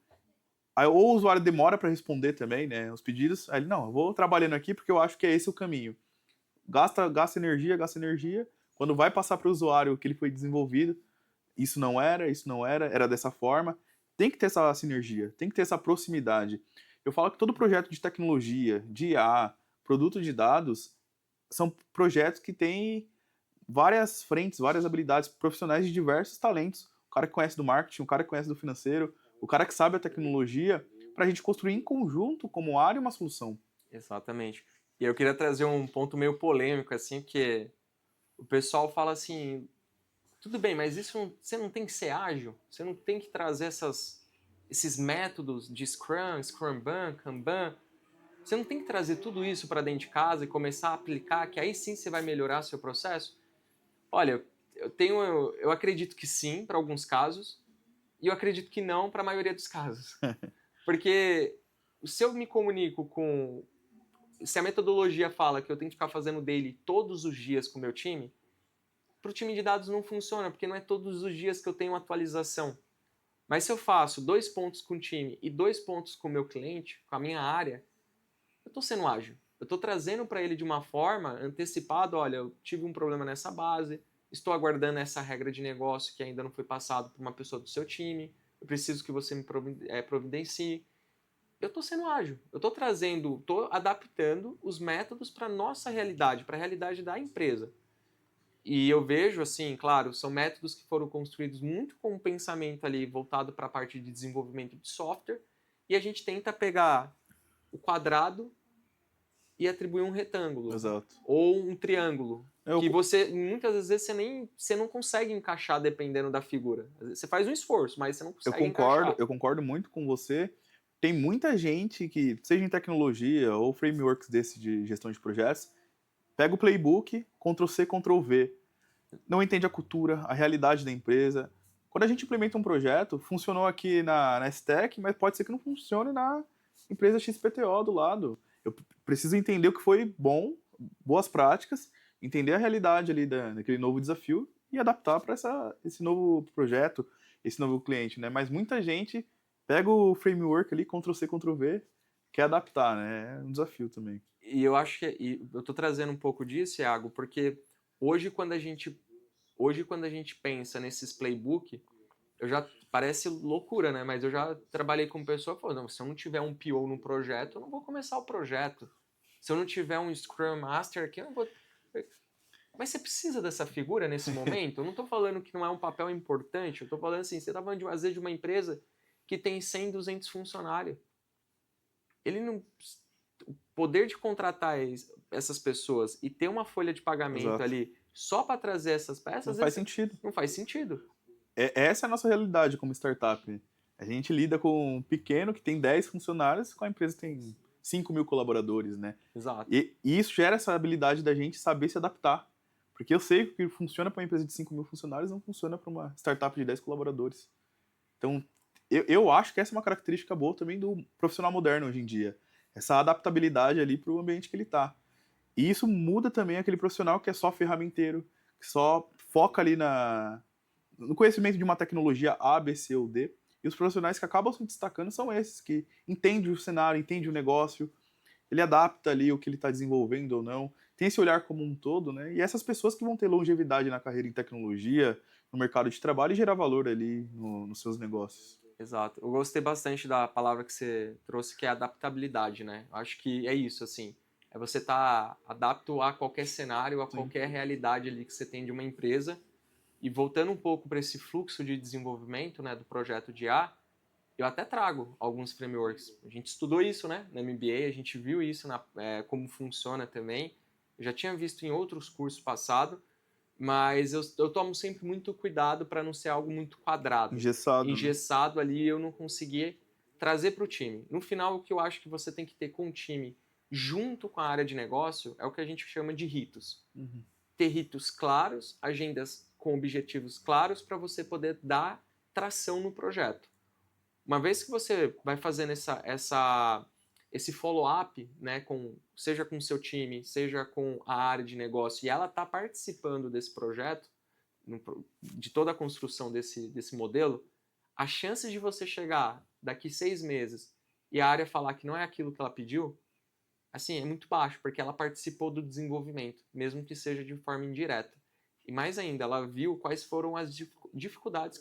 Aí, ou o usuário demora para responder também, né, os pedidos. Aí ele, não, eu vou trabalhando aqui porque eu acho que é esse o caminho. Gasta energia. Quando vai passar para o usuário o que ele foi desenvolvido, isso não era dessa forma. Tem que ter essa sinergia, tem que ter essa proximidade. Eu falo que todo projeto de tecnologia, de IA, produto de dados, são projetos que têm várias frentes, várias habilidades, profissionais de diversos talentos. O cara que conhece do marketing, o cara que conhece do financeiro, o cara que sabe a tecnologia, para a gente construir em conjunto como área uma solução. Exatamente. E eu queria trazer um ponto meio polêmico, assim, que o pessoal fala assim, tudo bem, mas você não tem que ser ágil? Você não tem que trazer esses métodos de Scrum, Scrumban, Kanban? Você não tem que trazer tudo isso para dentro de casa e começar a aplicar, que aí sim você vai melhorar seu processo? Olha, eu acredito que sim, para alguns casos, e eu acredito que não para a maioria dos casos. Porque se eu me comunico com... Se a metodologia fala que eu tenho que ficar fazendo daily todos os dias com o meu time, para o time de dados não funciona, porque não é todos os dias que eu tenho atualização. Mas se eu faço 2 pontos com o time e 2 pontos com o meu cliente, com a minha área, eu estou sendo ágil. Eu estou trazendo para ele de uma forma antecipada, olha, eu tive um problema nessa base, estou aguardando essa regra de negócio que ainda não foi passado para uma pessoa do seu time, eu preciso que você me providencie. Eu estou sendo ágil, eu estou adaptando os métodos para a nossa realidade, para a realidade da empresa. E eu vejo, assim, claro, são métodos que foram construídos muito com um pensamento ali voltado para a parte de desenvolvimento de software, e a gente tenta pegar o quadrado e atribuir um retângulo Exato. ou um triângulo, Eu, que muitas vezes você não consegue encaixar dependendo da figura. Às vezes você faz um esforço, mas você não consegue encaixar. eu concordo muito com você. Tem muita gente que, seja em tecnologia ou frameworks desse de gestão de projetos, pega o playbook, Ctrl+C, Ctrl+V, não entende a cultura, a realidade da empresa. Quando a gente implementa um projeto, funcionou aqui na Stack, mas pode ser que não funcione na empresa XPTO do lado. Eu preciso entender o que foi bom, boas práticas, entender a realidade ali daquele novo desafio e adaptar para esse novo projeto, esse novo cliente, né? Mas muita gente pega o framework ali, Ctrl+C, Ctrl+V, quer adaptar, né? É um desafio também. E eu acho e eu estou trazendo um pouco disso, Iago, porque hoje quando a gente pensa nesses playbook, eu já parece loucura, né? Mas eu já trabalhei com pessoa que falou, não, se eu não tiver um PO no projeto, eu não vou começar o projeto. Se eu não tiver um Scrum Master aqui, eu não vou... Mas você precisa dessa figura nesse momento? Eu não estou falando que não é um papel importante, eu estou falando assim, você está falando às vezes de uma empresa que tem 100, 200 funcionários. Ele não... O poder de contratar essas pessoas e ter uma folha de pagamento Exato. ali só para trazer essas peças, Não faz sentido. não faz sentido. Essa é a nossa realidade como startup. A gente lida com um pequeno que tem 10 funcionários, com a empresa que tem 5.000 colaboradores, né? Exato. E isso gera essa habilidade da gente saber se adaptar. Porque eu sei que o que funciona para uma empresa de 5.000 funcionários não funciona para uma startup de 10 colaboradores. Então, eu acho que essa é uma característica boa também do profissional moderno hoje em dia. Essa adaptabilidade ali para o ambiente que ele está. E isso muda também aquele profissional que é só ferramenteiro, que só foca ali no conhecimento de uma tecnologia A, B, C ou D. E os profissionais que acabam se destacando são esses, que entendem o cenário, entendem o negócio, ele adapta ali o que ele está desenvolvendo ou não, tem esse olhar como um todo, né? E essas pessoas que vão ter longevidade na carreira em tecnologia, no mercado de trabalho e gerar valor ali nos seus negócios. Exato. Eu gostei bastante da palavra que você trouxe, que é adaptabilidade, né? Eu acho que é isso, assim. É você estar adapto a qualquer cenário, a Sim. qualquer realidade ali que você tem de uma empresa. E voltando um pouco para esse fluxo de desenvolvimento, né, do projeto de IA, eu até trago alguns frameworks. A gente estudou isso, né, na MBA, a gente viu isso, como funciona também. Eu já tinha visto em outros cursos passados, mas eu tomo sempre muito cuidado para não ser algo muito quadrado. Engessado, né? Engessado ali, eu não conseguia trazer para o time. No final, o que eu acho que você tem que ter com o time, junto com a área de negócio, é o que a gente chama de ritos. Uhum. Ter ritos claros, agendas com objetivos claros para você poder dar tração no projeto. Uma vez que você vai fazendo esse follow-up, né, seja com o seu time, seja com a área de negócio, e ela está participando desse projeto, de toda a construção desse modelo, as chances de você chegar daqui 6 meses e a área falar que não é aquilo que ela pediu, assim, é muito baixo, porque ela participou do desenvolvimento, mesmo que seja de forma indireta. E mais ainda, ela viu quais foram as dificuldades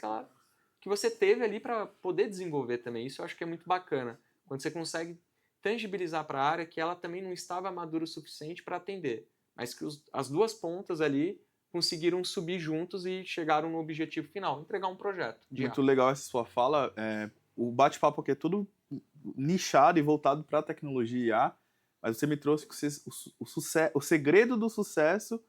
que você teve ali para poder desenvolver também. Isso eu acho que é muito bacana, quando você consegue tangibilizar para a área que ela também não estava madura o suficiente para atender, mas que as duas pontas ali conseguiram subir juntos e chegaram no objetivo final, entregar um projeto de IA. Muito legal essa sua fala. O bate-papo aqui é tudo nichado e voltado para a tecnologia IA, mas você me trouxe que o segredo do sucesso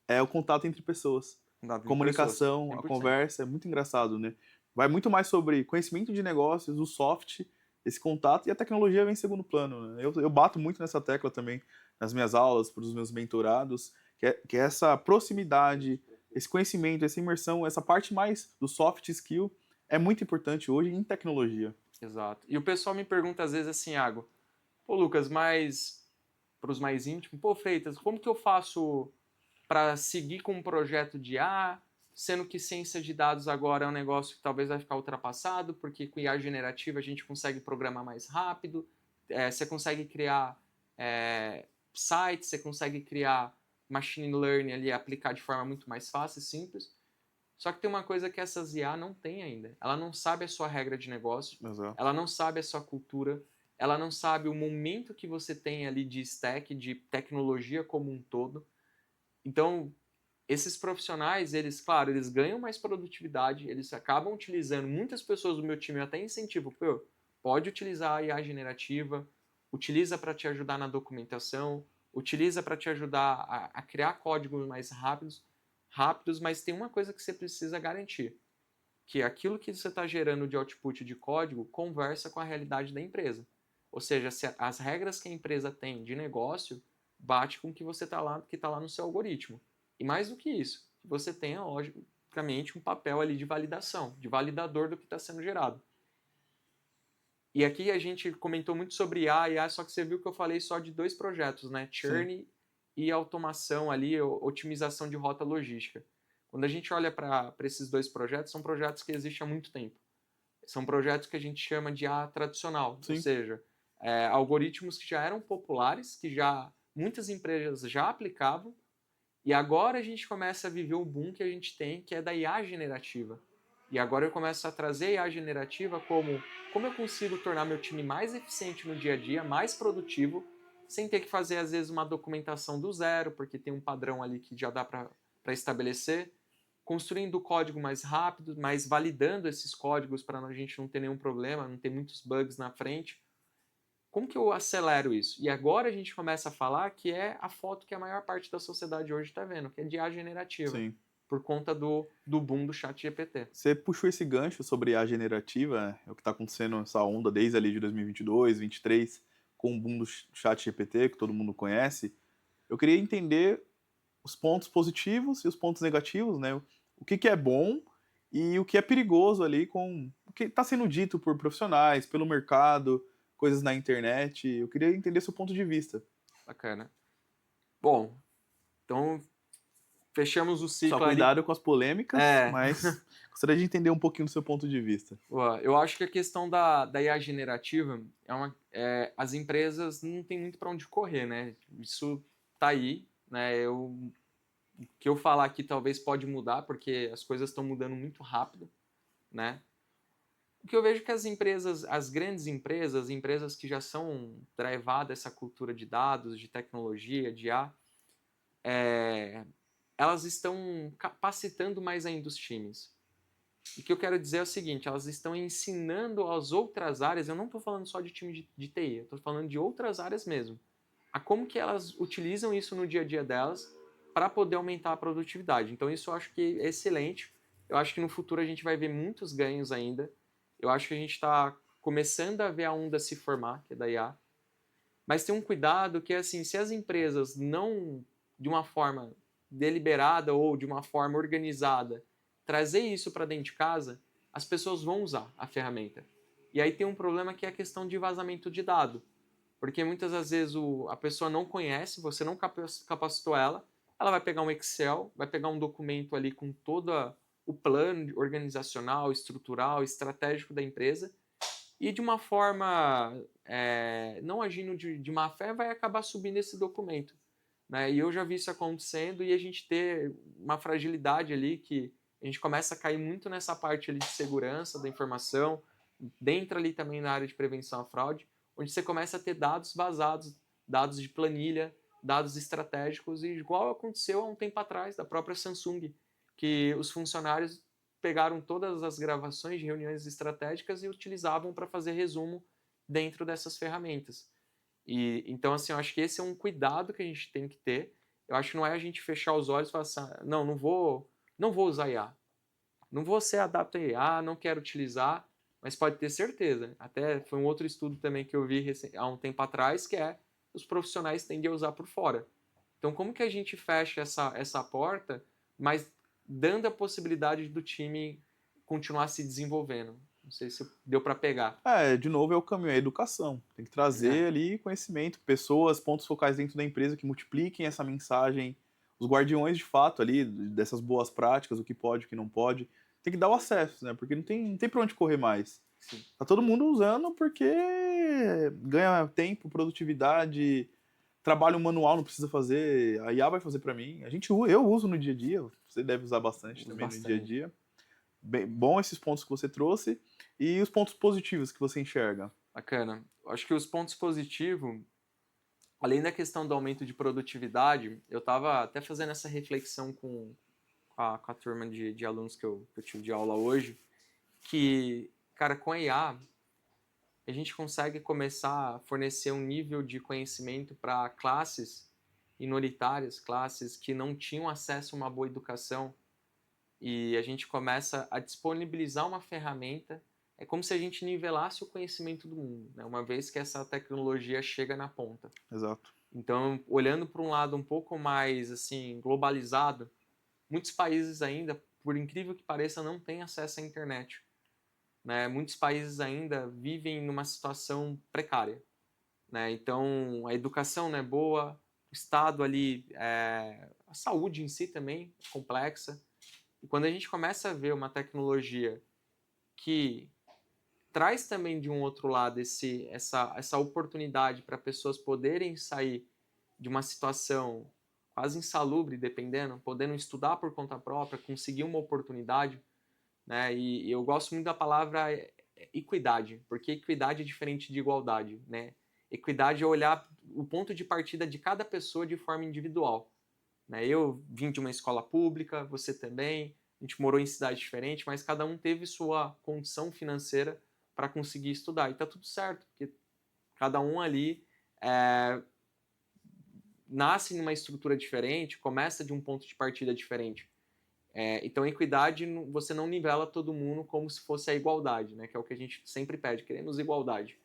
é o contato entre pessoas. Comunicação, a 100%. conversa, é muito engraçado, né? Vai muito mais sobre conhecimento de negócios, o soft, esse contato, e a tecnologia vem em segundo plano, né? Eu bato muito nessa tecla também nas minhas aulas, para os meus mentorados, que é essa proximidade, esse conhecimento, essa imersão, essa parte mais do soft skill é muito importante hoje em tecnologia. Exato. E o pessoal me pergunta às vezes assim, Iago, pô, Lucas, mas para os mais íntimos, pô, Freitas, como que eu faço para seguir com um projeto de IA, sendo que ciência de dados agora é um negócio que talvez vai ficar ultrapassado, porque com IA generativa a gente consegue programar mais rápido, você consegue criar sites, você consegue criar machine learning ali, aplicar de forma muito mais fácil e simples. Só que tem uma coisa que essas IA não têm ainda. Ela não sabe a sua regra de negócio, Exato. ela não sabe a sua cultura, ela não sabe o momento que você tem ali de stack, de tecnologia como um todo. Então, esses profissionais, eles, claro, eles ganham mais produtividade, eles acabam utilizando, muitas pessoas do meu time eu até incentivo, pô, pode utilizar a IA generativa, utiliza para te ajudar na documentação, utiliza para te ajudar a criar códigos mais rápidos, mas tem uma coisa que você precisa garantir, que aquilo que você está gerando de output de código conversa com a realidade da empresa. Ou seja, se as regras que a empresa tem de negócio bate com o que você está lá, que está lá no seu algoritmo. E mais do que isso, que você tenha, logicamente, um papel ali de validação, de validador do que está sendo gerado. E aqui a gente comentou muito sobre IA, só que você viu que eu falei só de 2 projetos, né? Churn e automação ali, otimização de rota logística. Quando a gente olha para esses 2 projetos, são projetos que existem há muito tempo. São projetos que a gente chama de IA tradicional, Sim. ou seja, algoritmos que já eram populares, que muitas empresas já aplicavam, e agora a gente começa a viver o boom que a gente tem, que é da IA generativa. E agora eu começo a trazer IA generativa como eu consigo tornar meu time mais eficiente no dia a dia, mais produtivo, sem ter que fazer, às vezes, uma documentação do zero, porque tem um padrão ali que já dá para estabelecer, construindo o código mais rápido, mas validando esses códigos para a gente não ter nenhum problema, não ter muitos bugs na frente. Como que eu acelero isso? E agora a gente começa a falar que é a foto que a maior parte da sociedade hoje está vendo, que é de IA generativa. Sim. Por conta do boom do chat GPT. Você puxou esse gancho sobre a generativa, né? É o que está acontecendo nessa onda desde ali de 2022, 2023, com o boom do chat GPT, que todo mundo conhece. Eu queria entender os pontos positivos e os pontos negativos, né? O que é bom e o que é perigoso ali com o que está sendo dito por profissionais, pelo mercado, coisas na internet. Eu queria entender seu ponto de vista. Bacana. Bom, então fechamos o ciclo. Só cuidado com as polêmicas, mas gostaria de entender um pouquinho do seu ponto de vista. Eu acho que a questão da IA generativa as empresas não tem muito para onde correr, né? Isso tá aí, né? O que eu falar aqui talvez pode mudar, porque as coisas estão mudando muito rápido, né? O que eu vejo é que as grandes empresas que já são drivadas essa cultura de dados, de tecnologia, de IA, elas estão capacitando mais ainda os times. E o que eu quero dizer é o seguinte, elas estão ensinando as outras áreas, eu não estou falando só de time de TI, eu estou falando de outras áreas mesmo, a como que elas utilizam isso no dia a dia delas para poder aumentar a produtividade. Então isso eu acho que é excelente, eu acho que no futuro a gente vai ver muitos ganhos ainda, eu acho que a gente está começando a ver a onda se formar, que é da IA, mas tem um cuidado que é assim, se as empresas não, de uma forma deliberada ou de uma forma organizada, trazer isso para dentro de casa, as pessoas vão usar a ferramenta. E aí tem um problema que é a questão de vazamento de dado. Porque muitas das vezes a pessoa não conhece, você não capacitou ela vai pegar um Excel, vai pegar um documento ali com todo o plano organizacional, estrutural, estratégico da empresa e de uma forma não agindo de má fé, vai acabar subindo esse documento. Né? E eu já vi isso acontecendo e a gente ter uma fragilidade ali que a gente começa a cair muito nessa parte ali de segurança da informação, dentro ali também na área de prevenção à fraude, onde você começa a ter dados vazados, dados de planilha, dados estratégicos, e igual aconteceu há um tempo atrás, da própria Samsung, que os funcionários pegaram todas as gravações de reuniões estratégicas e utilizavam para fazer resumo dentro dessas ferramentas. E então, assim, eu acho que esse é um cuidado que a gente tem que ter. Eu acho que não é a gente fechar os olhos e falar assim, não, não vou usar IA. Não vou ser adapto a IA, não quero utilizar, mas pode ter certeza. Até foi um outro estudo também que eu vi há um tempo atrás, que é os profissionais tendem a usar por fora. Então, como que a gente fecha essa porta, mas dando a possibilidade do time continuar se desenvolvendo? Não sei se deu para pegar. De novo, é o caminho, é a educação. Tem que trazer ali conhecimento, pessoas, pontos focais dentro da empresa que multipliquem essa mensagem, os guardiões de fato ali, dessas boas práticas, o que pode, o que não pode. Tem que dar o acesso, né? Porque não tem pra onde correr mais. Sim. Tá todo mundo usando porque ganha tempo, produtividade, trabalho manual não precisa fazer, a IA vai fazer pra mim. Eu uso no dia a dia, você deve usar bastante Uso também no bastante. dia a dia. Bem, bom esses pontos que você trouxe e os pontos positivos que você enxerga. Bacana. Acho que os pontos positivos, além da questão do aumento de produtividade, eu estava até fazendo essa reflexão com a turma de alunos que eu tive de aula hoje, que, cara, com a IA, a gente consegue começar a fornecer um nível de conhecimento para classes minoritárias, classes que não tinham acesso a uma boa educação, e a gente começa a disponibilizar uma ferramenta. É como se a gente nivelasse o conhecimento do mundo, né? Uma vez que essa tecnologia chega na ponta. Exato. Então, olhando para um lado um pouco mais assim globalizado, muitos países ainda, por incrível que pareça, não têm acesso à internet, né? Muitos países ainda vivem numa situação precária, né? Então, a educação não é boa, o Estado ali, a saúde em si também é complexa. E quando a gente começa a ver uma tecnologia que traz também de um outro lado essa oportunidade para pessoas poderem sair de uma situação quase insalubre, dependendo, podendo estudar por conta própria, conseguir uma oportunidade, né? E eu gosto muito da palavra equidade, porque equidade é diferente de igualdade, né? Equidade é olhar o ponto de partida de cada pessoa de forma individual, né? Eu vim de uma escola pública, você também, a gente morou em cidades diferentes, mas cada um teve sua condição financeira para conseguir estudar. E tá tudo certo, porque cada um ali nasce numa estrutura diferente, começa de um ponto de partida diferente. Então, a equidade, você não nivela todo mundo como se fosse a igualdade, né? Que é o que a gente sempre pede, queremos igualdade.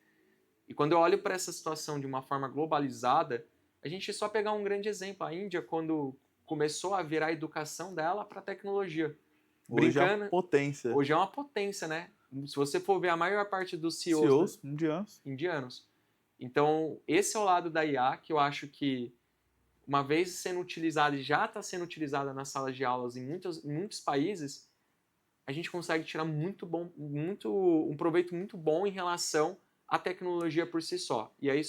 E quando eu olho para essa situação de uma forma globalizada, a gente só pegar um grande exemplo. A Índia, quando começou a virar a educação dela para a tecnologia. Hoje é uma Brincando, potência. hoje é uma potência, né? Se você for ver a maior parte dos CEOs, CEOs indianos. indianos. Então, esse é o lado da IA que eu acho que, uma vez sendo utilizada e já está sendo utilizada nas salas de aulas em muitos países, a gente consegue tirar um proveito muito bom em relação à tecnologia por si só. E aí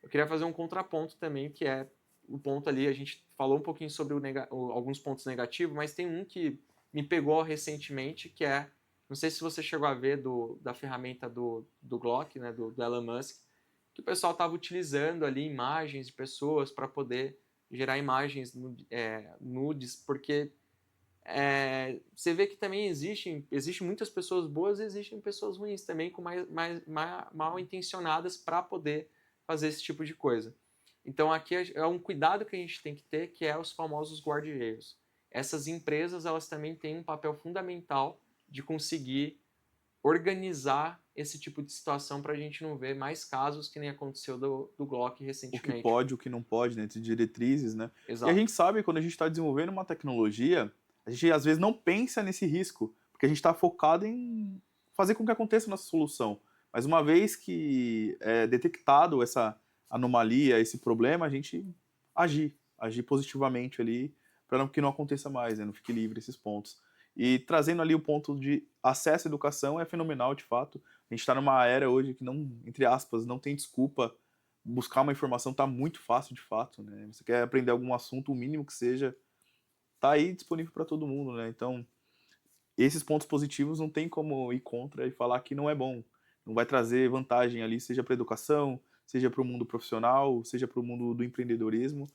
eu queria fazer um contraponto também, que é o ponto ali, a gente falou um pouquinho sobre alguns pontos negativos, mas tem um que me pegou recentemente, que é, não sei se você chegou a ver da ferramenta do Grok, né, do Elon Musk, que o pessoal estava utilizando ali imagens de pessoas para poder gerar imagens nudes, porque você vê que também existem muitas pessoas boas e existem pessoas ruins também, com mal intencionadas para poder fazer esse tipo de coisa. Então aqui é um cuidado que a gente tem que ter, que é os famosos guarda-reios. Essas empresas, elas também têm um papel fundamental de conseguir organizar esse tipo de situação para a gente não ver mais casos que nem aconteceu do Grok O que recentemente. pode, o que não pode, né? De diretrizes, né? Exato. E a gente sabe, quando a gente está desenvolvendo uma tecnologia, a gente às vezes não pensa nesse risco, porque a gente está focado em fazer com que aconteça a nossa solução. Mas uma vez que é detectado essa anomalia, esse problema, a gente agir positivamente ali, para que não aconteça mais, né? Não fique livre esses pontos. E trazendo ali o ponto de acesso à educação é fenomenal, de fato. A gente está numa era hoje que não, entre aspas, não tem desculpa. Buscar uma informação está muito fácil, de fato, né? Você quer aprender algum assunto, o mínimo que seja, tá aí disponível para todo mundo, né? Então, esses pontos positivos não tem como ir contra e falar que não é bom. Não vai trazer vantagem ali, seja para educação, seja para o mundo profissional, seja para o mundo do empreendedorismo.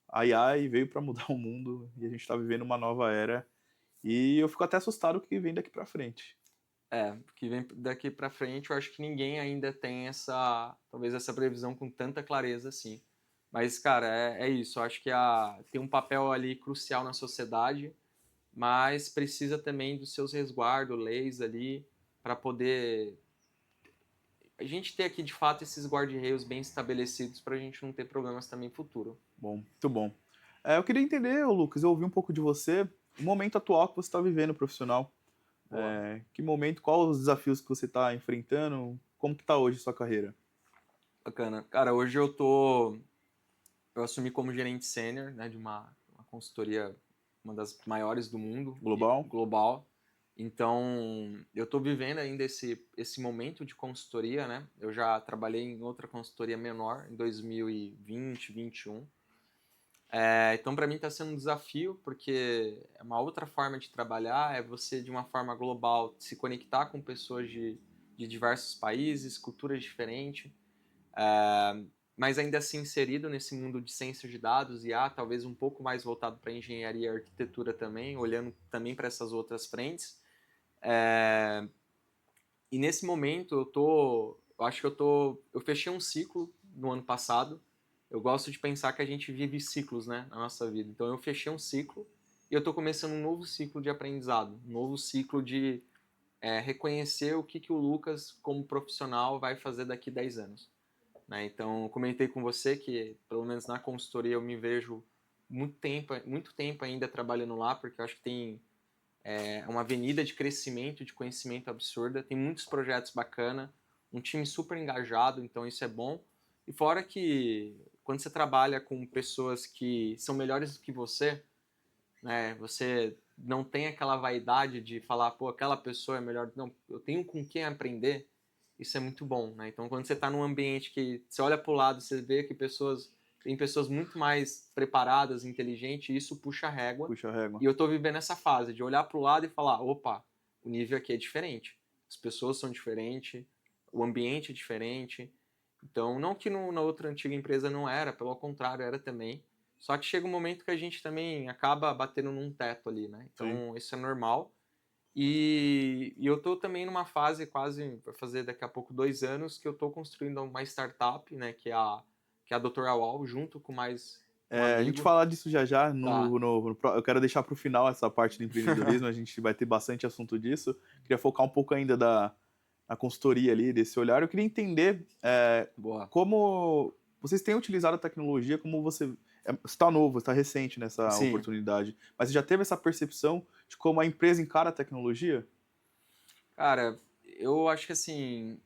A AI veio para mudar o mundo e a gente está vivendo uma nova era. E eu fico até assustado com o que vem daqui para frente. Que vem daqui para frente, eu acho que ninguém ainda tem talvez essa previsão com tanta clareza assim. Mas, cara, é isso. Eu acho que tem um papel ali crucial na sociedade, mas precisa também dos seus resguardos, leis ali, para poder a gente ter aqui de fato esses guarda-reios bem estabelecidos para a gente não ter problemas também no futuro. Bom, muito bom. Eu queria entender, ô Lucas, eu ouvi um pouco de você, o momento atual que você está vivendo profissional. Boa. Que momento, quais os desafios que você está enfrentando? Como que está hoje a sua carreira? Bacana. Cara, hoje eu assumi como gerente sênior, né, de uma consultoria, uma das maiores do mundo, Global? global. Então, eu estou vivendo ainda esse momento de consultoria, né? Eu já trabalhei em outra consultoria menor em 2020, 2021. Então, para mim está sendo um desafio, porque é uma outra forma de trabalhar, é você, de uma forma global, se conectar com pessoas de diversos países, culturas diferentes, mas ainda assim inserido nesse mundo de ciência de dados e talvez um pouco mais voltado para engenharia e arquitetura também, olhando também para essas outras frentes. E nesse momento eu fechei um ciclo no ano passado. Eu gosto de pensar que a gente vive ciclos, né, na nossa vida. Então eu fechei um ciclo e eu estou começando um novo ciclo de aprendizado, um novo ciclo de reconhecer o que o Lucas, como profissional, vai fazer daqui 10 anos. Né? Então, eu comentei com você que, pelo menos na consultoria, eu me vejo muito tempo ainda trabalhando lá, porque eu acho que tem uma avenida de crescimento, de conhecimento absurda, tem muitos projetos bacanas, um time super engajado, então isso é bom. E fora que, quando você trabalha com pessoas que são melhores do que você, né, você não tem aquela vaidade de falar, pô, aquela pessoa é melhor. Não, eu tenho com quem aprender, isso é muito bom, né? Então, quando você está num ambiente que você olha para o lado, você vê que tem pessoas muito mais preparadas, inteligentes, e isso puxa a régua. Puxa a régua. E eu estou vivendo essa fase de olhar para o lado e falar, opa, o nível aqui é diferente. As pessoas são diferentes, o ambiente é diferente. Então, não que na outra antiga empresa não era, pelo contrário, era também. Só que chega um momento que a gente também acaba batendo num teto ali, né? Então, Sim. isso é normal. E eu tô também numa fase quase, vai fazer daqui a pouco 2 anos, que eu tô construindo uma startup, né? Que é a Dr. Awal, junto com mais um A gente amigo. falar disso já já, Tá, eu quero deixar para o final essa parte do empreendedorismo, a gente vai ter bastante assunto disso. Queria focar um pouco ainda na consultoria ali, desse olhar. Eu queria entender boa. como vocês têm utilizado a tecnologia, como você está novo, está recente nessa Sim, oportunidade, mas você já teve essa percepção de como a empresa encara a tecnologia? cara, eu acho que assim,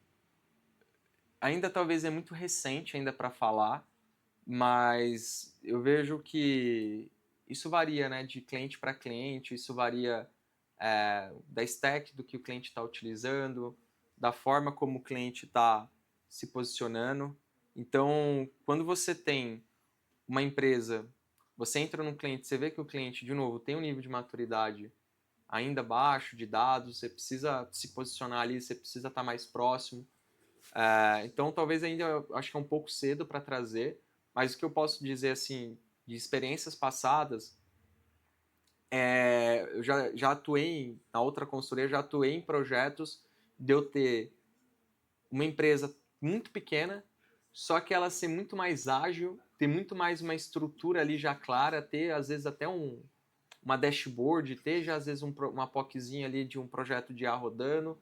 ainda talvez é muito recente ainda para falar, mas eu vejo que isso varia, né, de cliente para cliente, isso varia da stack do que o cliente está utilizando, da forma como o cliente está se posicionando. Então, quando você tem uma empresa, você entra num cliente, você vê que o cliente, de novo, tem um nível de maturidade ainda baixo de dados, você precisa se posicionar ali, você precisa estar mais próximo. Então, talvez ainda eu acho que é um pouco cedo para trazer, mas o que eu posso dizer assim, de experiências passadas, eu já atuei na outra consultoria, já atuei em projetos de eu ter uma empresa muito pequena, só que ela ser muito mais ágil, ter muito mais uma estrutura ali já clara, ter às vezes até uma dashboard, ter já às vezes uma POCzinha ali de um projeto de IA rodando,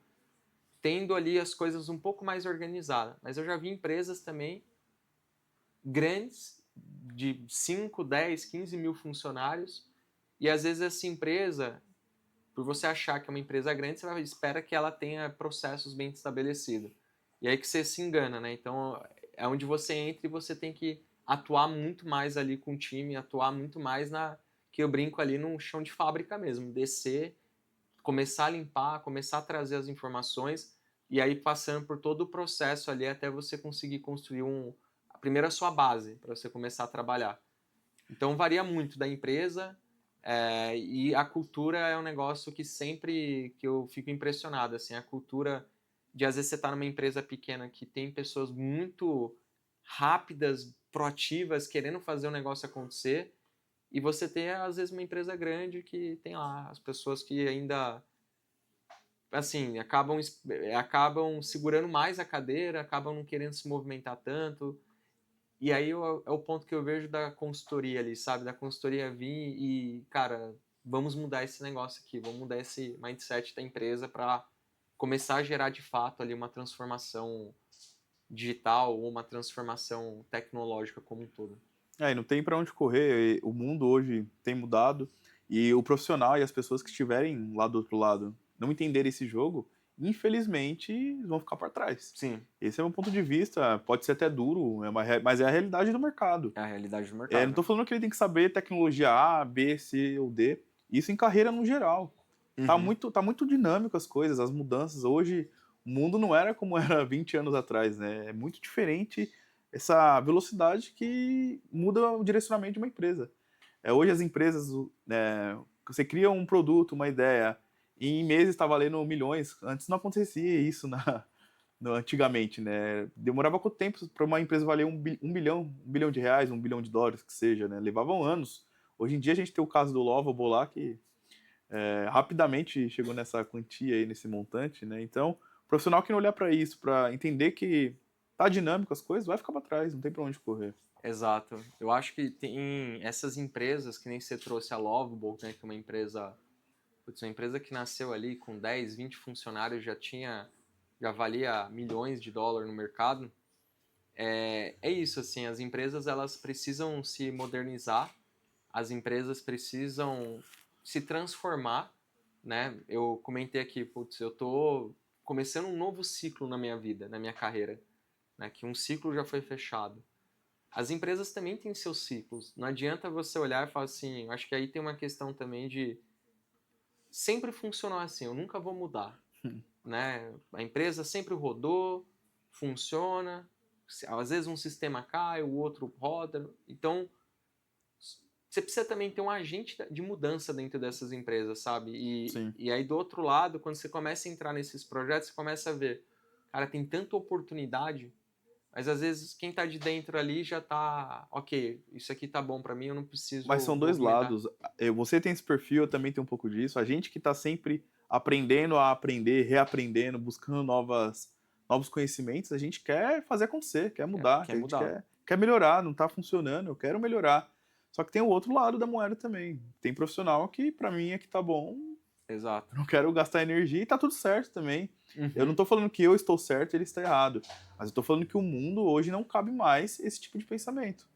tendo ali as coisas um pouco mais organizadas. Mas eu já vi empresas também grandes, de 5, 10, 15 mil funcionários, e às vezes essa empresa, por você achar que é uma empresa grande, você espera que ela tenha processos bem estabelecidos. E aí que você se engana, né? Então é onde você entra e você tem que atuar muito mais ali com o time, atuar muito mais que eu brinco ali no chão de fábrica mesmo, descer, começar a limpar, começar a trazer as informações e aí passando por todo o processo ali até você conseguir construir primeiro a sua base para você começar a trabalhar. Então varia muito da empresa e a cultura é um negócio que sempre que eu fico impressionado, assim, a cultura de às vezes você estar numa empresa pequena que tem pessoas muito rápidas, proativas, querendo fazer o negócio acontecer, e você tem, às vezes, uma empresa grande que tem lá as pessoas que ainda, assim, acabam segurando mais a cadeira, acabam não querendo se movimentar tanto. E aí é o ponto que eu vejo da consultoria ali, sabe? Da consultoria vir e, cara, vamos mudar esse negócio aqui, vamos mudar esse mindset da empresa para começar a gerar de fato ali uma transformação digital ou uma transformação tecnológica como um todo. E não tem para onde correr. O mundo hoje tem mudado e o profissional e as pessoas que estiverem lá do outro lado não entenderem esse jogo, infelizmente, vão ficar para trás. Sim, Esse é o meu ponto de vista. Pode ser até duro, mas é a realidade do mercado. é a realidade do Não mercado. estou falando que ele tem que saber tecnologia A, B, C ou D. Isso em carreira no geral. Uhum. Tá muito dinâmico as coisas, as mudanças. Hoje, o mundo não era como era 20 anos atrás, né? É muito diferente essa velocidade que muda o direcionamento de uma empresa. Hoje as empresas, você cria um produto, uma ideia, e em meses está valendo milhões. Antes não acontecia isso antigamente, né? Demorava quanto tempo para uma empresa valer um bilhão de reais, US$ 1 bilhão, que seja, né? Levavam anos. Hoje em dia a gente tem o caso do Lovable lá, que rapidamente chegou nessa quantia aí, nesse montante, né? Então, o profissional que não olhar para isso, para entender que tá dinâmico as coisas, vai ficar para trás, não tem para onde correr. Exato. Eu acho que tem essas empresas, que nem você trouxe a Lovable, né, que é uma empresa, uma empresa que nasceu ali com 10, 20 funcionários, já valia milhões de dólares no mercado. É isso, assim, as empresas elas precisam se modernizar, as empresas precisam se transformar, né? Eu comentei aqui, putz, eu tô começando um novo ciclo na minha vida, na minha carreira, né? Que um ciclo já foi fechado. As empresas também têm seus ciclos. Não adianta você olhar e falar assim, eu acho que aí tem uma questão também de sempre funcionar assim, eu nunca vou mudar, né? A empresa sempre rodou, funciona, às vezes um sistema cai, o outro roda. Então, você precisa também ter um agente de mudança dentro dessas empresas, sabe? Sim. E aí, do outro lado, quando você começa a entrar nesses projetos, você começa a ver, cara, tem tanta oportunidade, mas às vezes quem tá de dentro ali já tá, ok, isso aqui tá bom para mim, eu não preciso Mas são dois movimentar. lados. Você tem esse perfil, eu também tenho um pouco disso. A gente que está sempre aprendendo a aprender, reaprendendo, buscando novos conhecimentos, a gente quer fazer acontecer, quer mudar, Quer a gente mudar. quer melhorar, não está funcionando, eu quero melhorar. Só que tem o outro lado da moeda também. Tem profissional que, para mim, é que tá bom, Exato. eu não quero gastar energia e tá tudo certo também. Eu não Uhum. tô falando que eu estou certo e ele está errado, mas eu tô falando que o mundo hoje não cabe mais esse tipo de pensamento.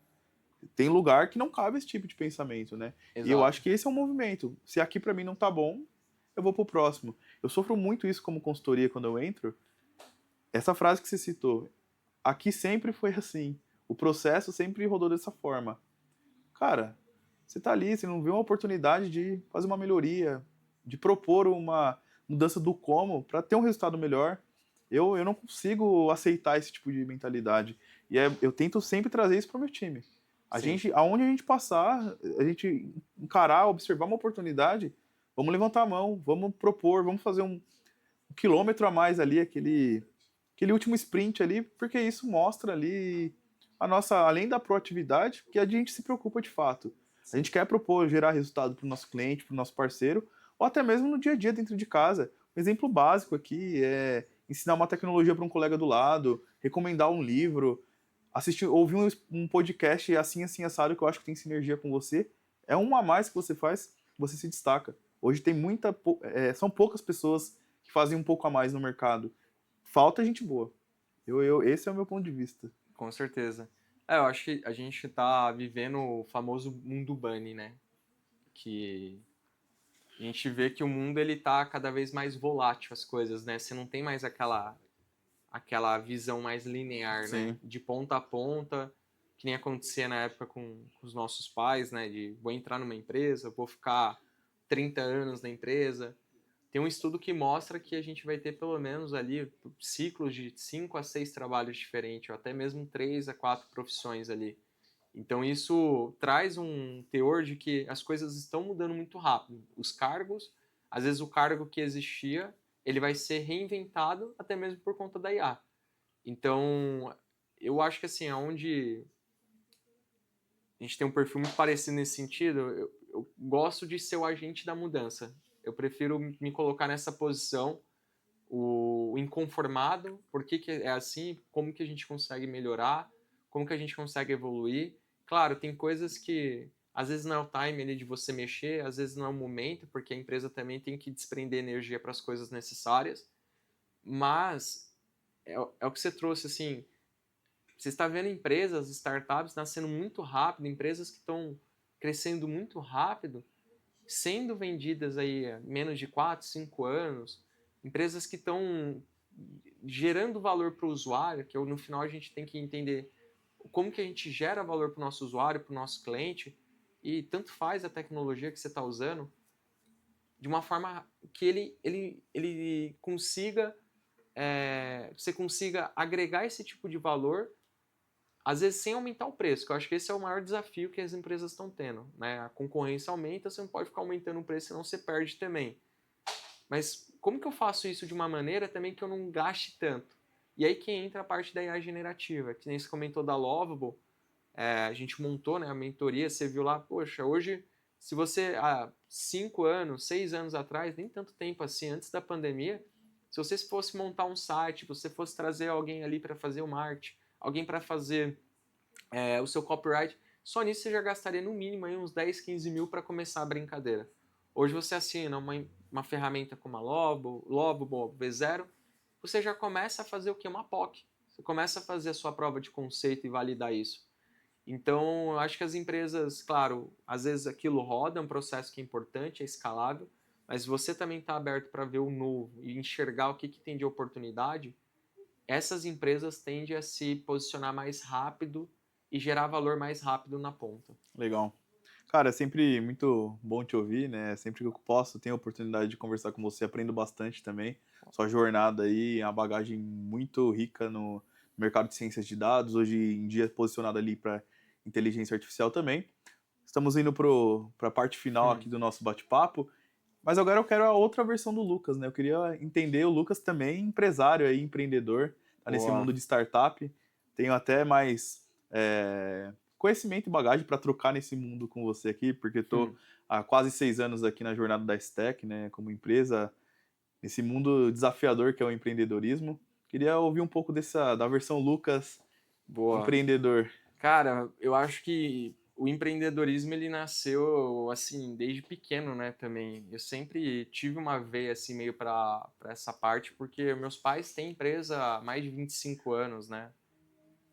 Tem lugar que não cabe esse tipo de pensamento, né? E eu Exato. acho que esse é o movimento. Se aqui para mim não tá bom, eu vou pro próximo. Eu sofro muito isso como consultoria quando eu entro. Essa frase que você citou, aqui sempre foi assim. O processo sempre rodou dessa forma. Cara, você tá ali, você não vê uma oportunidade de fazer uma melhoria, de propor uma mudança do como para ter um resultado melhor. Eu não consigo aceitar esse tipo de mentalidade. Eu tento sempre trazer isso para o meu time. Sim. Aonde a gente passar, a gente encarar, observar uma oportunidade, vamos levantar a mão, vamos propor, vamos fazer um quilômetro a mais ali, aquele último sprint ali, porque isso mostra ali além da proatividade, que a gente se preocupa de fato. A gente quer propor, gerar resultado para o nosso cliente, para o nosso parceiro, ou até mesmo no dia a dia dentro de casa. Um exemplo básico aqui é ensinar uma tecnologia para um colega do lado, recomendar um livro, ouvir um podcast assim, assim, assado, que eu acho que tem sinergia com você. É um a mais que você faz, você se destaca. Hoje tem são poucas pessoas que fazem um pouco a mais no mercado. Falta gente boa. Esse é o meu ponto de vista. Com certeza. Eu acho que a gente tá vivendo o famoso mundo bunny, né? Que a gente vê que o mundo ele tá cada vez mais volátil as coisas, né? Você não tem mais aquela visão mais linear, né? Sim. De ponta a ponta, que nem acontecia na época com os nossos pais, né? De vou entrar numa empresa, vou ficar 30 anos na empresa. Tem um estudo que mostra que a gente vai ter pelo menos ali ciclos de 5 a 6 trabalhos diferentes, ou até mesmo 3 a 4 profissões ali. Então isso traz um teor de que as coisas estão mudando muito rápido. Os cargos, às vezes o cargo que existia, ele vai ser reinventado até mesmo por conta da IA. Então eu acho que assim, onde a gente tem um perfil muito parecido nesse sentido, eu gosto de ser o agente da mudança. Eu prefiro me colocar nessa posição, o inconformado, por que que é assim, como que a gente consegue melhorar, como que a gente consegue evoluir. Claro, tem coisas que às vezes não é o time ali de você mexer, às vezes não é o momento, porque a empresa também tem que desprender energia para as coisas necessárias, mas é o que você trouxe, assim, você está vendo empresas, startups nascendo muito rápido, empresas que estão crescendo muito rápido, sendo vendidas aí há menos de 4, 5 anos, empresas que estão gerando valor para o usuário, que no final a gente tem que entender como que a gente gera valor para o nosso usuário, para o nosso cliente, e tanto faz a tecnologia que você está usando, de uma forma que ele consiga, você consiga agregar esse tipo de valor, às vezes sem aumentar o preço, que eu acho que esse é o maior desafio que as empresas estão tendo, né? A concorrência aumenta, você não pode ficar aumentando o preço, senão você perde também. Mas como que eu faço isso de uma maneira também que eu não gaste tanto? E aí que entra a parte da IA generativa, que nem você comentou da Lovable, a gente montou, né, a mentoria, você viu lá, poxa, hoje, se você, há 5 anos, 6 anos atrás, nem tanto tempo assim, antes da pandemia, se você fosse montar um site, você fosse trazer alguém ali para fazer o marketing, alguém para fazer o seu copyright, só nisso você já gastaria no mínimo aí uns 10, 15 mil para começar a brincadeira. Hoje você assina uma ferramenta como a Lovable, V0, você já começa a fazer o que? Uma POC. Você começa a fazer a sua prova de conceito e validar isso. Então, eu acho que as empresas, claro, às vezes aquilo roda, é um processo que é importante, é escalável, mas você também está aberto para ver o novo e enxergar o que tem de oportunidade, essas empresas tendem a se posicionar mais rápido e gerar valor mais rápido na ponta. Legal. Cara, é sempre muito bom te ouvir, né? Sempre que eu posso, tenho a oportunidade de conversar com você, aprendo bastante também. Sua jornada aí é uma bagagem muito rica no mercado de ciências de dados, hoje em dia posicionado ali para inteligência artificial também. Estamos indo para a parte final aqui do nosso bate-papo, mas agora eu quero a outra versão do Lucas, né? Eu queria entender o Lucas também, empresário aí, empreendedor, tá nesse Boa. mundo de startup. Tenho até mais conhecimento e bagagem para trocar nesse mundo com você aqui, porque estou há quase 6 anos aqui na jornada da Stack, né? Como empresa, nesse mundo desafiador que é o empreendedorismo. Queria ouvir um pouco da versão Lucas Boa. empreendedor. Cara, eu acho que o empreendedorismo ele nasceu assim desde pequeno, né, também. Eu sempre tive uma veia assim meio para essa parte porque meus pais têm empresa há mais de 25 anos, né?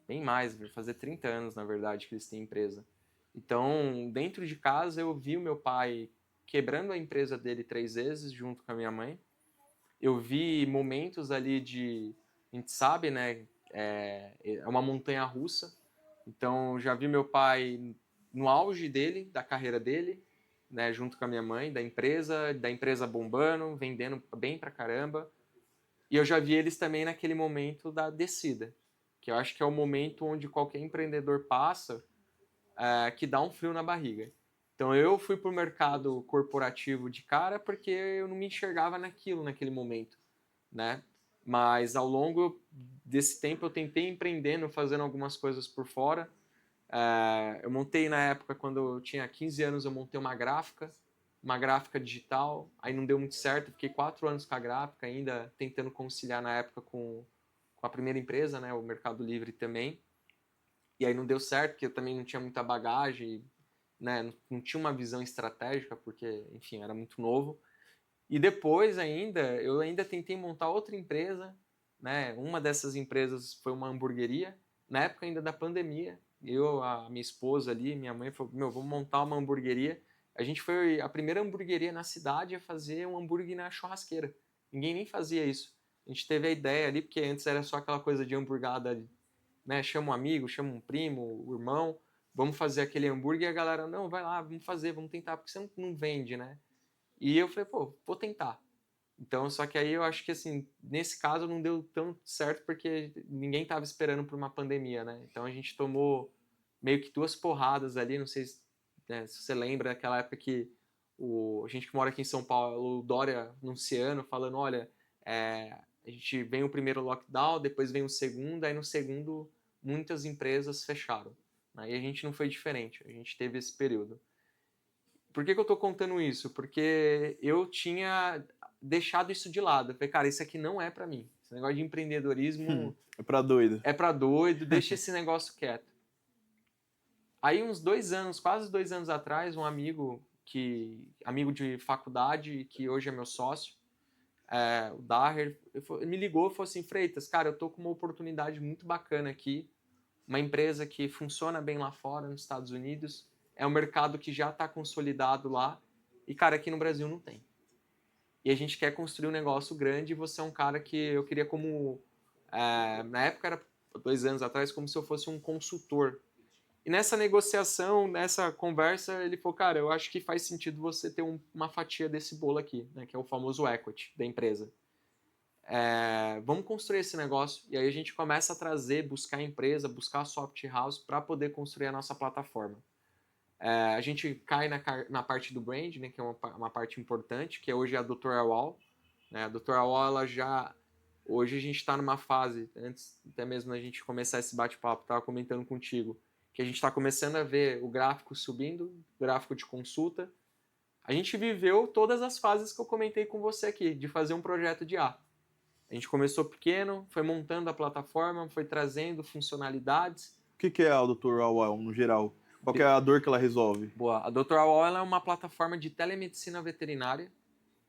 Bem mais, vai fazer 30 anos, na verdade, que eles têm empresa. Então, dentro de casa eu vi o meu pai quebrando a empresa dele 3 vezes junto com a minha mãe. Eu vi momentos ali a gente sabe, né, é uma montanha russa. Então, já vi meu pai no auge dele, da carreira dele, né, junto com a minha mãe, da empresa bombando, vendendo bem pra caramba. E eu já vi eles também naquele momento da descida, que eu acho que é o momento onde qualquer empreendedor passa, que dá um frio na barriga. Então eu fui pro mercado corporativo de cara porque eu não me enxergava naquilo naquele momento, né? Mas ao longo desse tempo eu tentei empreendendo, fazendo algumas coisas por fora. Eu montei na época, quando eu tinha 15 anos, eu montei uma gráfica digital, aí não deu muito certo, fiquei 4 anos com a gráfica ainda, tentando conciliar na época com a primeira empresa, né, o Mercado Livre também, e aí não deu certo, porque eu também não tinha muita bagagem, né, não tinha uma visão estratégica, porque, enfim, era muito novo. E depois ainda, eu ainda tentei montar outra empresa, né? Uma dessas empresas foi uma hamburgueria, na época ainda da pandemia. Eu, a minha esposa ali, minha mãe falou, meu, vamos montar uma hamburgueria. A gente foi a primeira hamburgueria na cidade a fazer um hambúrguer na churrasqueira. Ninguém nem fazia isso. A gente teve a ideia ali, porque antes era só aquela coisa de hamburgada, né? Chama um amigo, chama um primo, um irmão, vamos fazer aquele hambúrguer, e a galera, não, vai lá, vamos fazer, vamos tentar, porque você não vende, né? E eu falei, pô, vou tentar. Então, só que aí eu acho que, assim, nesse caso não deu tão certo porque ninguém estava esperando por uma pandemia, né? Então a gente tomou meio que 2 porradas ali, não sei se você lembra daquela época que a gente que mora aqui em São Paulo, o Dória anunciando, falando, olha, a gente vem o primeiro lockdown, depois vem o segundo, aí no segundo muitas empresas fecharam, né? E a gente não foi diferente, a gente teve esse período. Por que eu tô contando isso? Porque eu tinha deixado isso de lado. Eu falei, cara, isso aqui não é para mim. Esse negócio de empreendedorismo É pra doido. é para doido, deixa esse negócio quieto. Aí uns 2 anos, quase 2 anos atrás, um amigo de faculdade, que hoje é meu sócio, o Daher, ele me ligou e falou assim, Freitas, cara, eu tô com uma oportunidade muito bacana aqui, uma empresa que funciona bem lá fora, nos Estados Unidos, é um mercado que já está consolidado lá, e cara, aqui no Brasil não tem. E a gente quer construir um negócio grande, e você é um cara que eu queria como, na época era 2 anos atrás, como se eu fosse um consultor. E nessa negociação, nessa conversa, ele falou, cara, eu acho que faz sentido você ter uma fatia desse bolo aqui, né, que é o famoso equity da empresa. Vamos construir esse negócio. E aí a gente começa a trazer, buscar a empresa, buscar a soft house para poder construir a nossa plataforma. A gente cai na parte do brand, né, que é uma parte importante, que hoje é a Dr. Awal. Né? A Dr. Awal, ela já... Hoje a gente está numa fase, antes até mesmo a gente começar esse bate-papo, estava comentando contigo, que a gente está começando a ver o gráfico subindo, o gráfico de consulta. A gente viveu todas as fases que eu comentei com você aqui, de fazer um projeto de A. A gente começou pequeno, foi montando a plataforma, foi trazendo funcionalidades. O que é a Dr. Awal, no geral? Qual que é a dor que ela resolve? Boa. A Dr. Awal é uma plataforma de telemedicina veterinária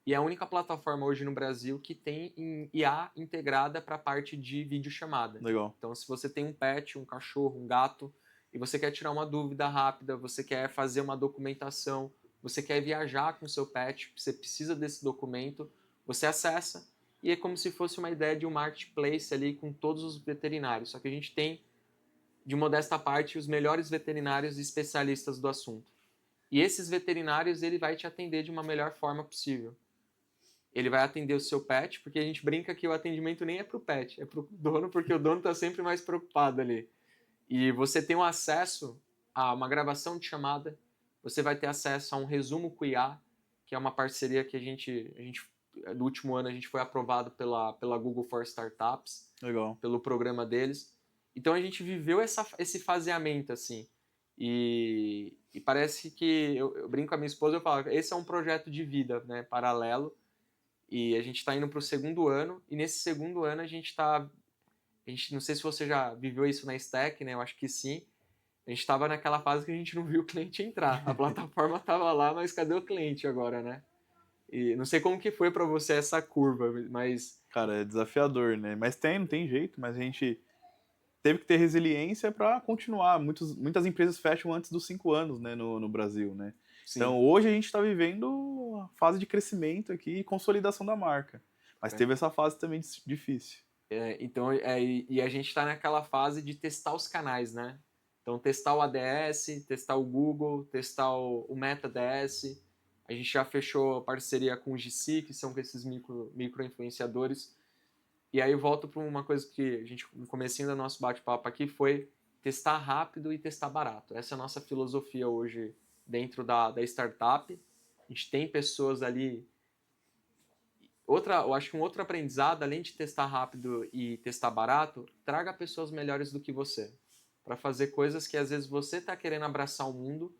e é a única plataforma hoje no Brasil que tem IA integrada para a parte de videochamada. Legal. Então, se você tem um pet, um cachorro, um gato, e você quer tirar uma dúvida rápida, você quer fazer uma documentação, você quer viajar com o seu pet, você precisa desse documento, você acessa e é como se fosse uma ideia de um marketplace ali com todos os veterinários. Só que a gente tem, de modesta parte, os melhores veterinários e especialistas do assunto. E esses veterinários, ele vai te atender de uma melhor forma possível. Ele vai atender o seu pet, porque a gente brinca que o atendimento nem é para o pet, é para o dono, porque o dono está sempre mais preocupado ali. E você tem um acesso a uma gravação de chamada, você vai ter acesso a um resumo com IA, que é uma parceria que a gente no último ano a gente foi aprovado pela Google for Startups, Legal. pelo programa deles. Então a gente viveu esse faseamento assim. E parece que eu brinco com a minha esposa, eu falo, esse é um projeto de vida, né, paralelo. E a gente está indo para o segundo ano, e nesse segundo ano a gente não sei se você já viveu isso na Stack, né? Eu acho que sim. A gente estava naquela fase que a gente não viu o cliente entrar. A plataforma estava lá, mas cadê o cliente agora, né? E não sei como que foi para você essa curva, mas... Cara, é desafiador, né? Mas não tem jeito, mas a gente teve que ter resiliência para continuar. Muitas empresas fecham antes dos 5 anos, né, no Brasil, né? Sim. Então, hoje a gente está vivendo a fase de crescimento aqui e consolidação da marca. Mas teve essa fase também difícil. Então, e a gente está naquela fase de testar os canais, né? Então, testar o ADS, testar o Google, testar o MetaDS. A gente já fechou parceria com o GC, que são esses micro-influenciadores. E aí eu volto para uma coisa que a gente, no comecinho do nosso bate-papo aqui, foi testar rápido e testar barato. Essa é a nossa filosofia hoje dentro da startup. A gente tem pessoas ali... eu acho que um outro aprendizado, além de testar rápido e testar barato, traga pessoas melhores do que você, para fazer coisas que às vezes você está querendo abraçar o mundo.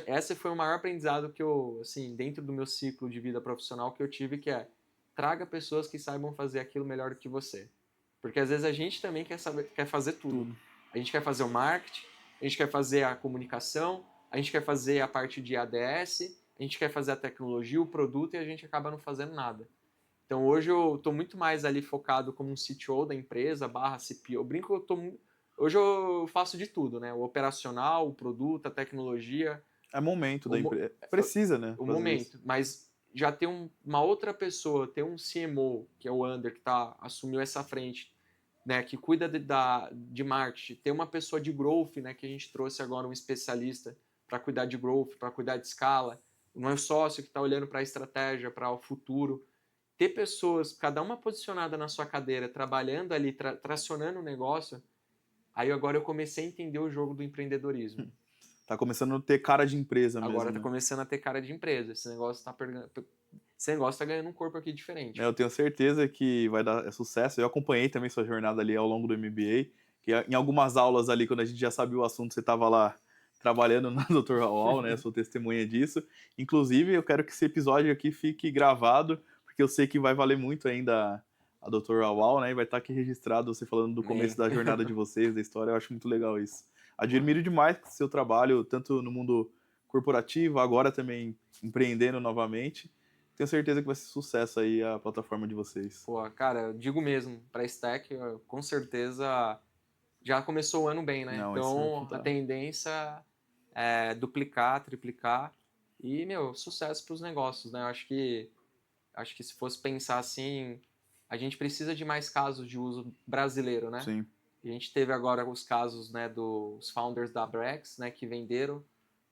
Esse foi o maior aprendizado que eu, assim, dentro do meu ciclo de vida profissional que eu tive, que é traga pessoas que saibam fazer aquilo melhor do que você. Porque às vezes a gente também quer fazer tudo. A gente quer fazer o marketing, a gente quer fazer a comunicação, a gente quer fazer a parte de ADS, a gente quer fazer a tecnologia, o produto, e a gente acaba não fazendo nada. Então hoje eu estou muito mais ali focado como um CTO da empresa, /CPO. Eu brinco, hoje eu faço de tudo, né? O operacional, o produto, a tecnologia. É momento da empresa. Precisa, né? O momento. Mas já tem uma outra pessoa, tem um CMO, que é o Ander, que assumiu essa frente, né? Que cuida de marketing. Tem uma pessoa de growth, né? Que a gente trouxe agora um especialista para cuidar de growth, para cuidar de escala. Não é o sócio que está olhando para a estratégia, para o futuro. Ter pessoas, cada uma posicionada na sua cadeira, trabalhando ali, tracionando o negócio, aí agora eu comecei a entender o jogo do empreendedorismo. Tá começando a ter cara de empresa mesmo. Agora tá né? começando a ter cara de empresa. Esse negócio tá ganhando um corpo aqui diferente. Eu tenho certeza que vai dar sucesso. Eu acompanhei também sua jornada ali ao longo do MBA que em algumas aulas ali, quando a gente já sabia o assunto, você estava lá trabalhando na Dr. Raul, né? Sou testemunha disso. Inclusive, eu quero que esse episódio aqui fique gravado, porque eu sei que vai valer muito ainda a Dr. Raul, né? E vai estar aqui registrado você falando do começo Amém. da jornada de vocês, da história. Eu acho muito legal isso. Boa. Admiro demais seu trabalho, tanto no mundo corporativo, agora também empreendendo novamente. Tenho certeza que vai ser sucesso aí a plataforma de vocês. Pô, cara, eu digo mesmo, para Stack, com certeza já começou o ano bem, né? Não, isso aqui Então a tá. tendência é duplicar, triplicar e, meu, sucesso para os negócios, né? Eu acho que se fosse pensar assim, a gente precisa de mais casos de uso brasileiro, né? Sim. A gente teve agora os casos, né, dos founders da Brex, né, que venderam.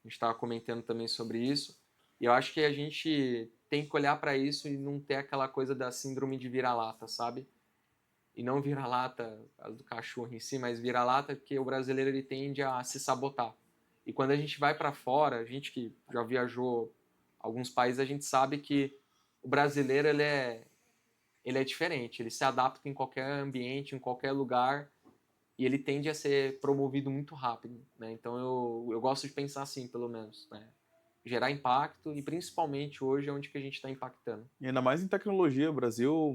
A gente estava comentando também sobre isso. E eu acho que a gente tem que olhar para isso e não ter aquela coisa da síndrome de vira-lata, sabe? E não vira-lata do cachorro em si, mas vira-lata porque o brasileiro ele tende a se sabotar. E quando a gente vai para fora, a gente que já viajou alguns países, a gente sabe que o brasileiro ele é diferente, ele se adapta em qualquer ambiente, em qualquer lugar, e ele tende a ser promovido muito rápido, né? Então eu gosto de pensar assim, pelo menos, né? Gerar impacto e principalmente hoje é onde que a gente está impactando. E ainda mais em tecnologia, o Brasil,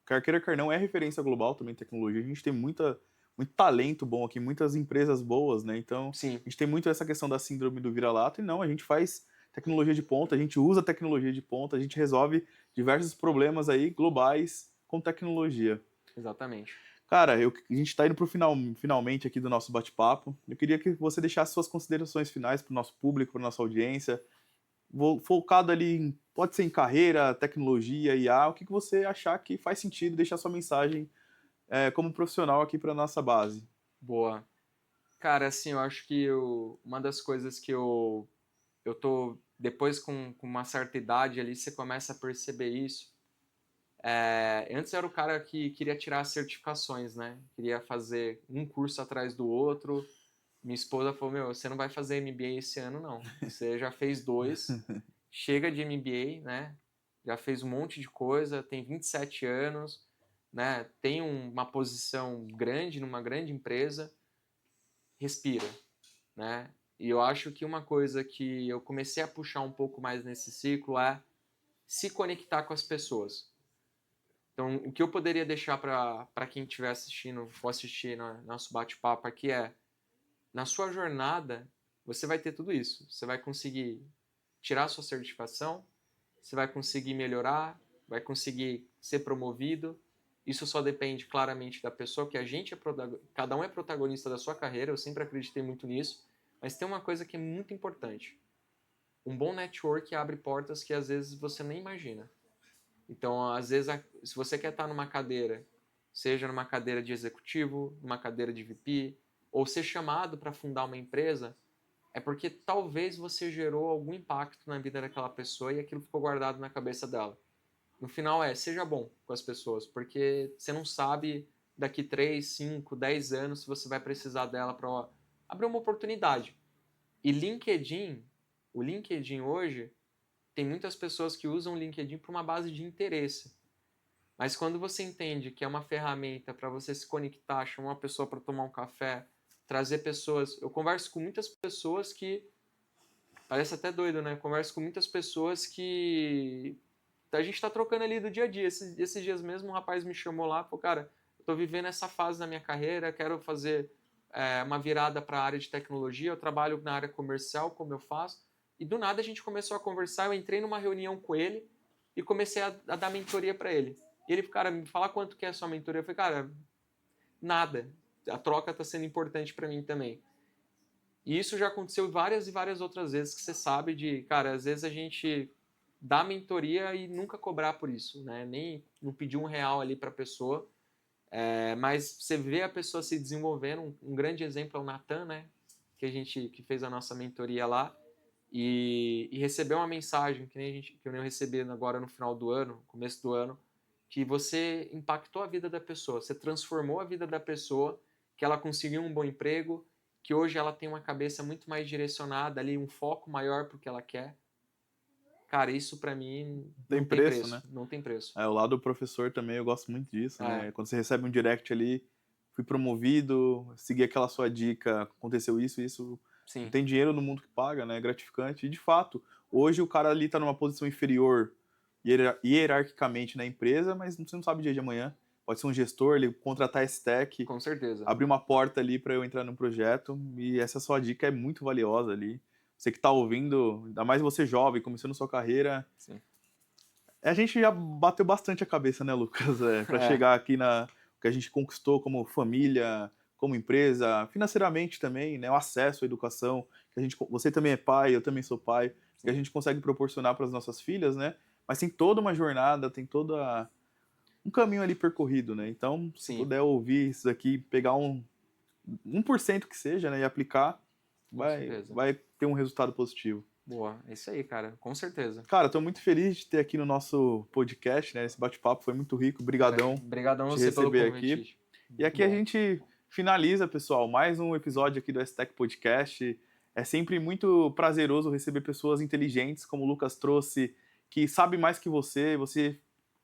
quer queira, quer não, é referência global também em tecnologia. A gente tem muito talento bom aqui, muitas empresas boas, né? Então, Sim, a gente tem muito essa questão da síndrome do vira-lata e não, a gente faz tecnologia de ponta, a gente usa tecnologia de ponta, a gente resolve diversos problemas aí globais com tecnologia. exatamente. Cara, a gente está indo para o finalmente aqui do nosso bate-papo. Eu queria que você deixasse suas considerações finais para o nosso público, para nossa audiência, focado ali, pode ser em carreira, tecnologia, IA, o que você achar que faz sentido deixar sua mensagem como profissional aqui para nossa base. Boa. Cara, assim, eu acho que uma das coisas que eu tô, depois com uma certa idade ali, você começa a perceber isso. Antes eu era o cara que queria tirar certificações, né? Queria fazer um curso atrás do outro. Minha esposa falou, meu, você não vai fazer MBA esse ano, não. Você já fez dois, chega de MBA, né? Já fez um monte de coisa, tem 27 anos, né? Tem uma posição grande numa grande empresa, respira, né? E eu acho que uma coisa que eu comecei a puxar um pouco mais nesse ciclo é se conectar com as pessoas. Então, o que eu poderia deixar para quem estiver assistindo, for assistir no nosso bate-papo aqui é, na sua jornada, você vai ter tudo isso. Você vai conseguir tirar sua certificação, você vai conseguir melhorar, vai conseguir ser promovido. Isso só depende claramente da pessoa, que a gente cada um é protagonista da sua carreira, eu sempre acreditei muito nisso, mas tem uma coisa que é muito importante. Um bom network abre portas que às vezes você nem imagina. Então, às vezes, se você quer estar numa cadeira, seja numa cadeira de executivo, numa cadeira de VP, ou ser chamado para fundar uma empresa, é porque talvez você gerou algum impacto na vida daquela pessoa e aquilo ficou guardado na cabeça dela. No final seja bom com as pessoas, porque você não sabe daqui 3, 5, 10 anos se você vai precisar dela para abrir uma oportunidade. E o LinkedIn hoje, tem muitas pessoas que usam o LinkedIn para uma base de interesse. Mas quando você entende que é uma ferramenta para você se conectar, chamar uma pessoa para tomar um café, trazer pessoas. Eu converso com muitas pessoas que. Parece até doido, né? Eu converso com muitas pessoas que. A gente está trocando ali do dia a dia. Esses dias mesmo, um rapaz me chamou lá e falou: cara, eu estou vivendo essa fase da minha carreira, quero fazer uma virada para a área de tecnologia. Eu trabalho na área comercial, como eu faço. E do nada a gente começou a conversar. Eu entrei numa reunião com ele e comecei a dar mentoria para ele. E ele, cara, me fala quanto que é a sua mentoria. Eu falei, cara, nada. A troca está sendo importante para mim também. E isso já aconteceu várias e várias outras vezes que você sabe de, cara, às vezes a gente dá mentoria e nunca cobrar por isso, né? Nem não pedir R$ 1 ali para a pessoa. Mas você vê a pessoa se desenvolvendo. Um grande exemplo é o Natan, né? Que fez a nossa mentoria lá. E recebeu uma mensagem que eu nem recebi agora no final do ano, começo do ano, que você impactou a vida da pessoa, você transformou a vida da pessoa, que ela conseguiu um bom emprego, que hoje ela tem uma cabeça muito mais direcionada ali, um foco maior para o que ela quer. Cara, isso para mim Tem não tem preço, preço, né? não tem preço. O lado do professor também, eu gosto muito disso, É, né? Quando você recebe um direct ali, fui promovido, segui aquela sua dica, aconteceu isso, não Sim, tem dinheiro no mundo que paga, né? É gratificante. E de fato, hoje o cara ali tá numa posição inferior hierarquicamente na empresa, mas você não sabe o dia de amanhã. Pode ser um gestor, ele contratar esse tech, com certeza. abrir uma porta ali para eu entrar no projeto, e essa sua dica é muito valiosa ali. Você que está ouvindo, ainda mais você jovem, começando sua carreira, Sim. a gente já bateu bastante a cabeça, né, Lucas? Para É, chegar aqui na o que a gente conquistou como família, como empresa, financeiramente também, né, o acesso à educação, que a gente, você também é pai, eu também sou pai, que a sim, gente consegue proporcionar para as nossas filhas, né? Mas tem toda uma jornada, tem toda um caminho ali percorrido, né? Então, se sim, puder ouvir isso aqui, pegar 1% que seja, né, e aplicar, com certeza. vai ter um resultado positivo. Boa, é isso aí, cara, com certeza. Cara, estou muito feliz de ter aqui no nosso podcast, né? Esse bate-papo foi muito rico. Cara, Brigadão brigadão te você pelo receber aqui. convite. E Muito aqui a bom. gente finaliza, pessoal, mais um episódio aqui do S-Tech Podcast. É sempre muito prazeroso receber pessoas inteligentes, como o Lucas trouxe, que sabe mais que você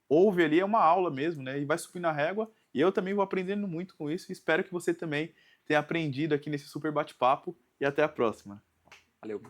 ouve ali, é uma aula mesmo, né? E vai subir na régua. E eu também vou aprendendo muito com isso. Espero que você também tenha aprendido aqui nesse super bate-papo. E até a próxima. Valeu.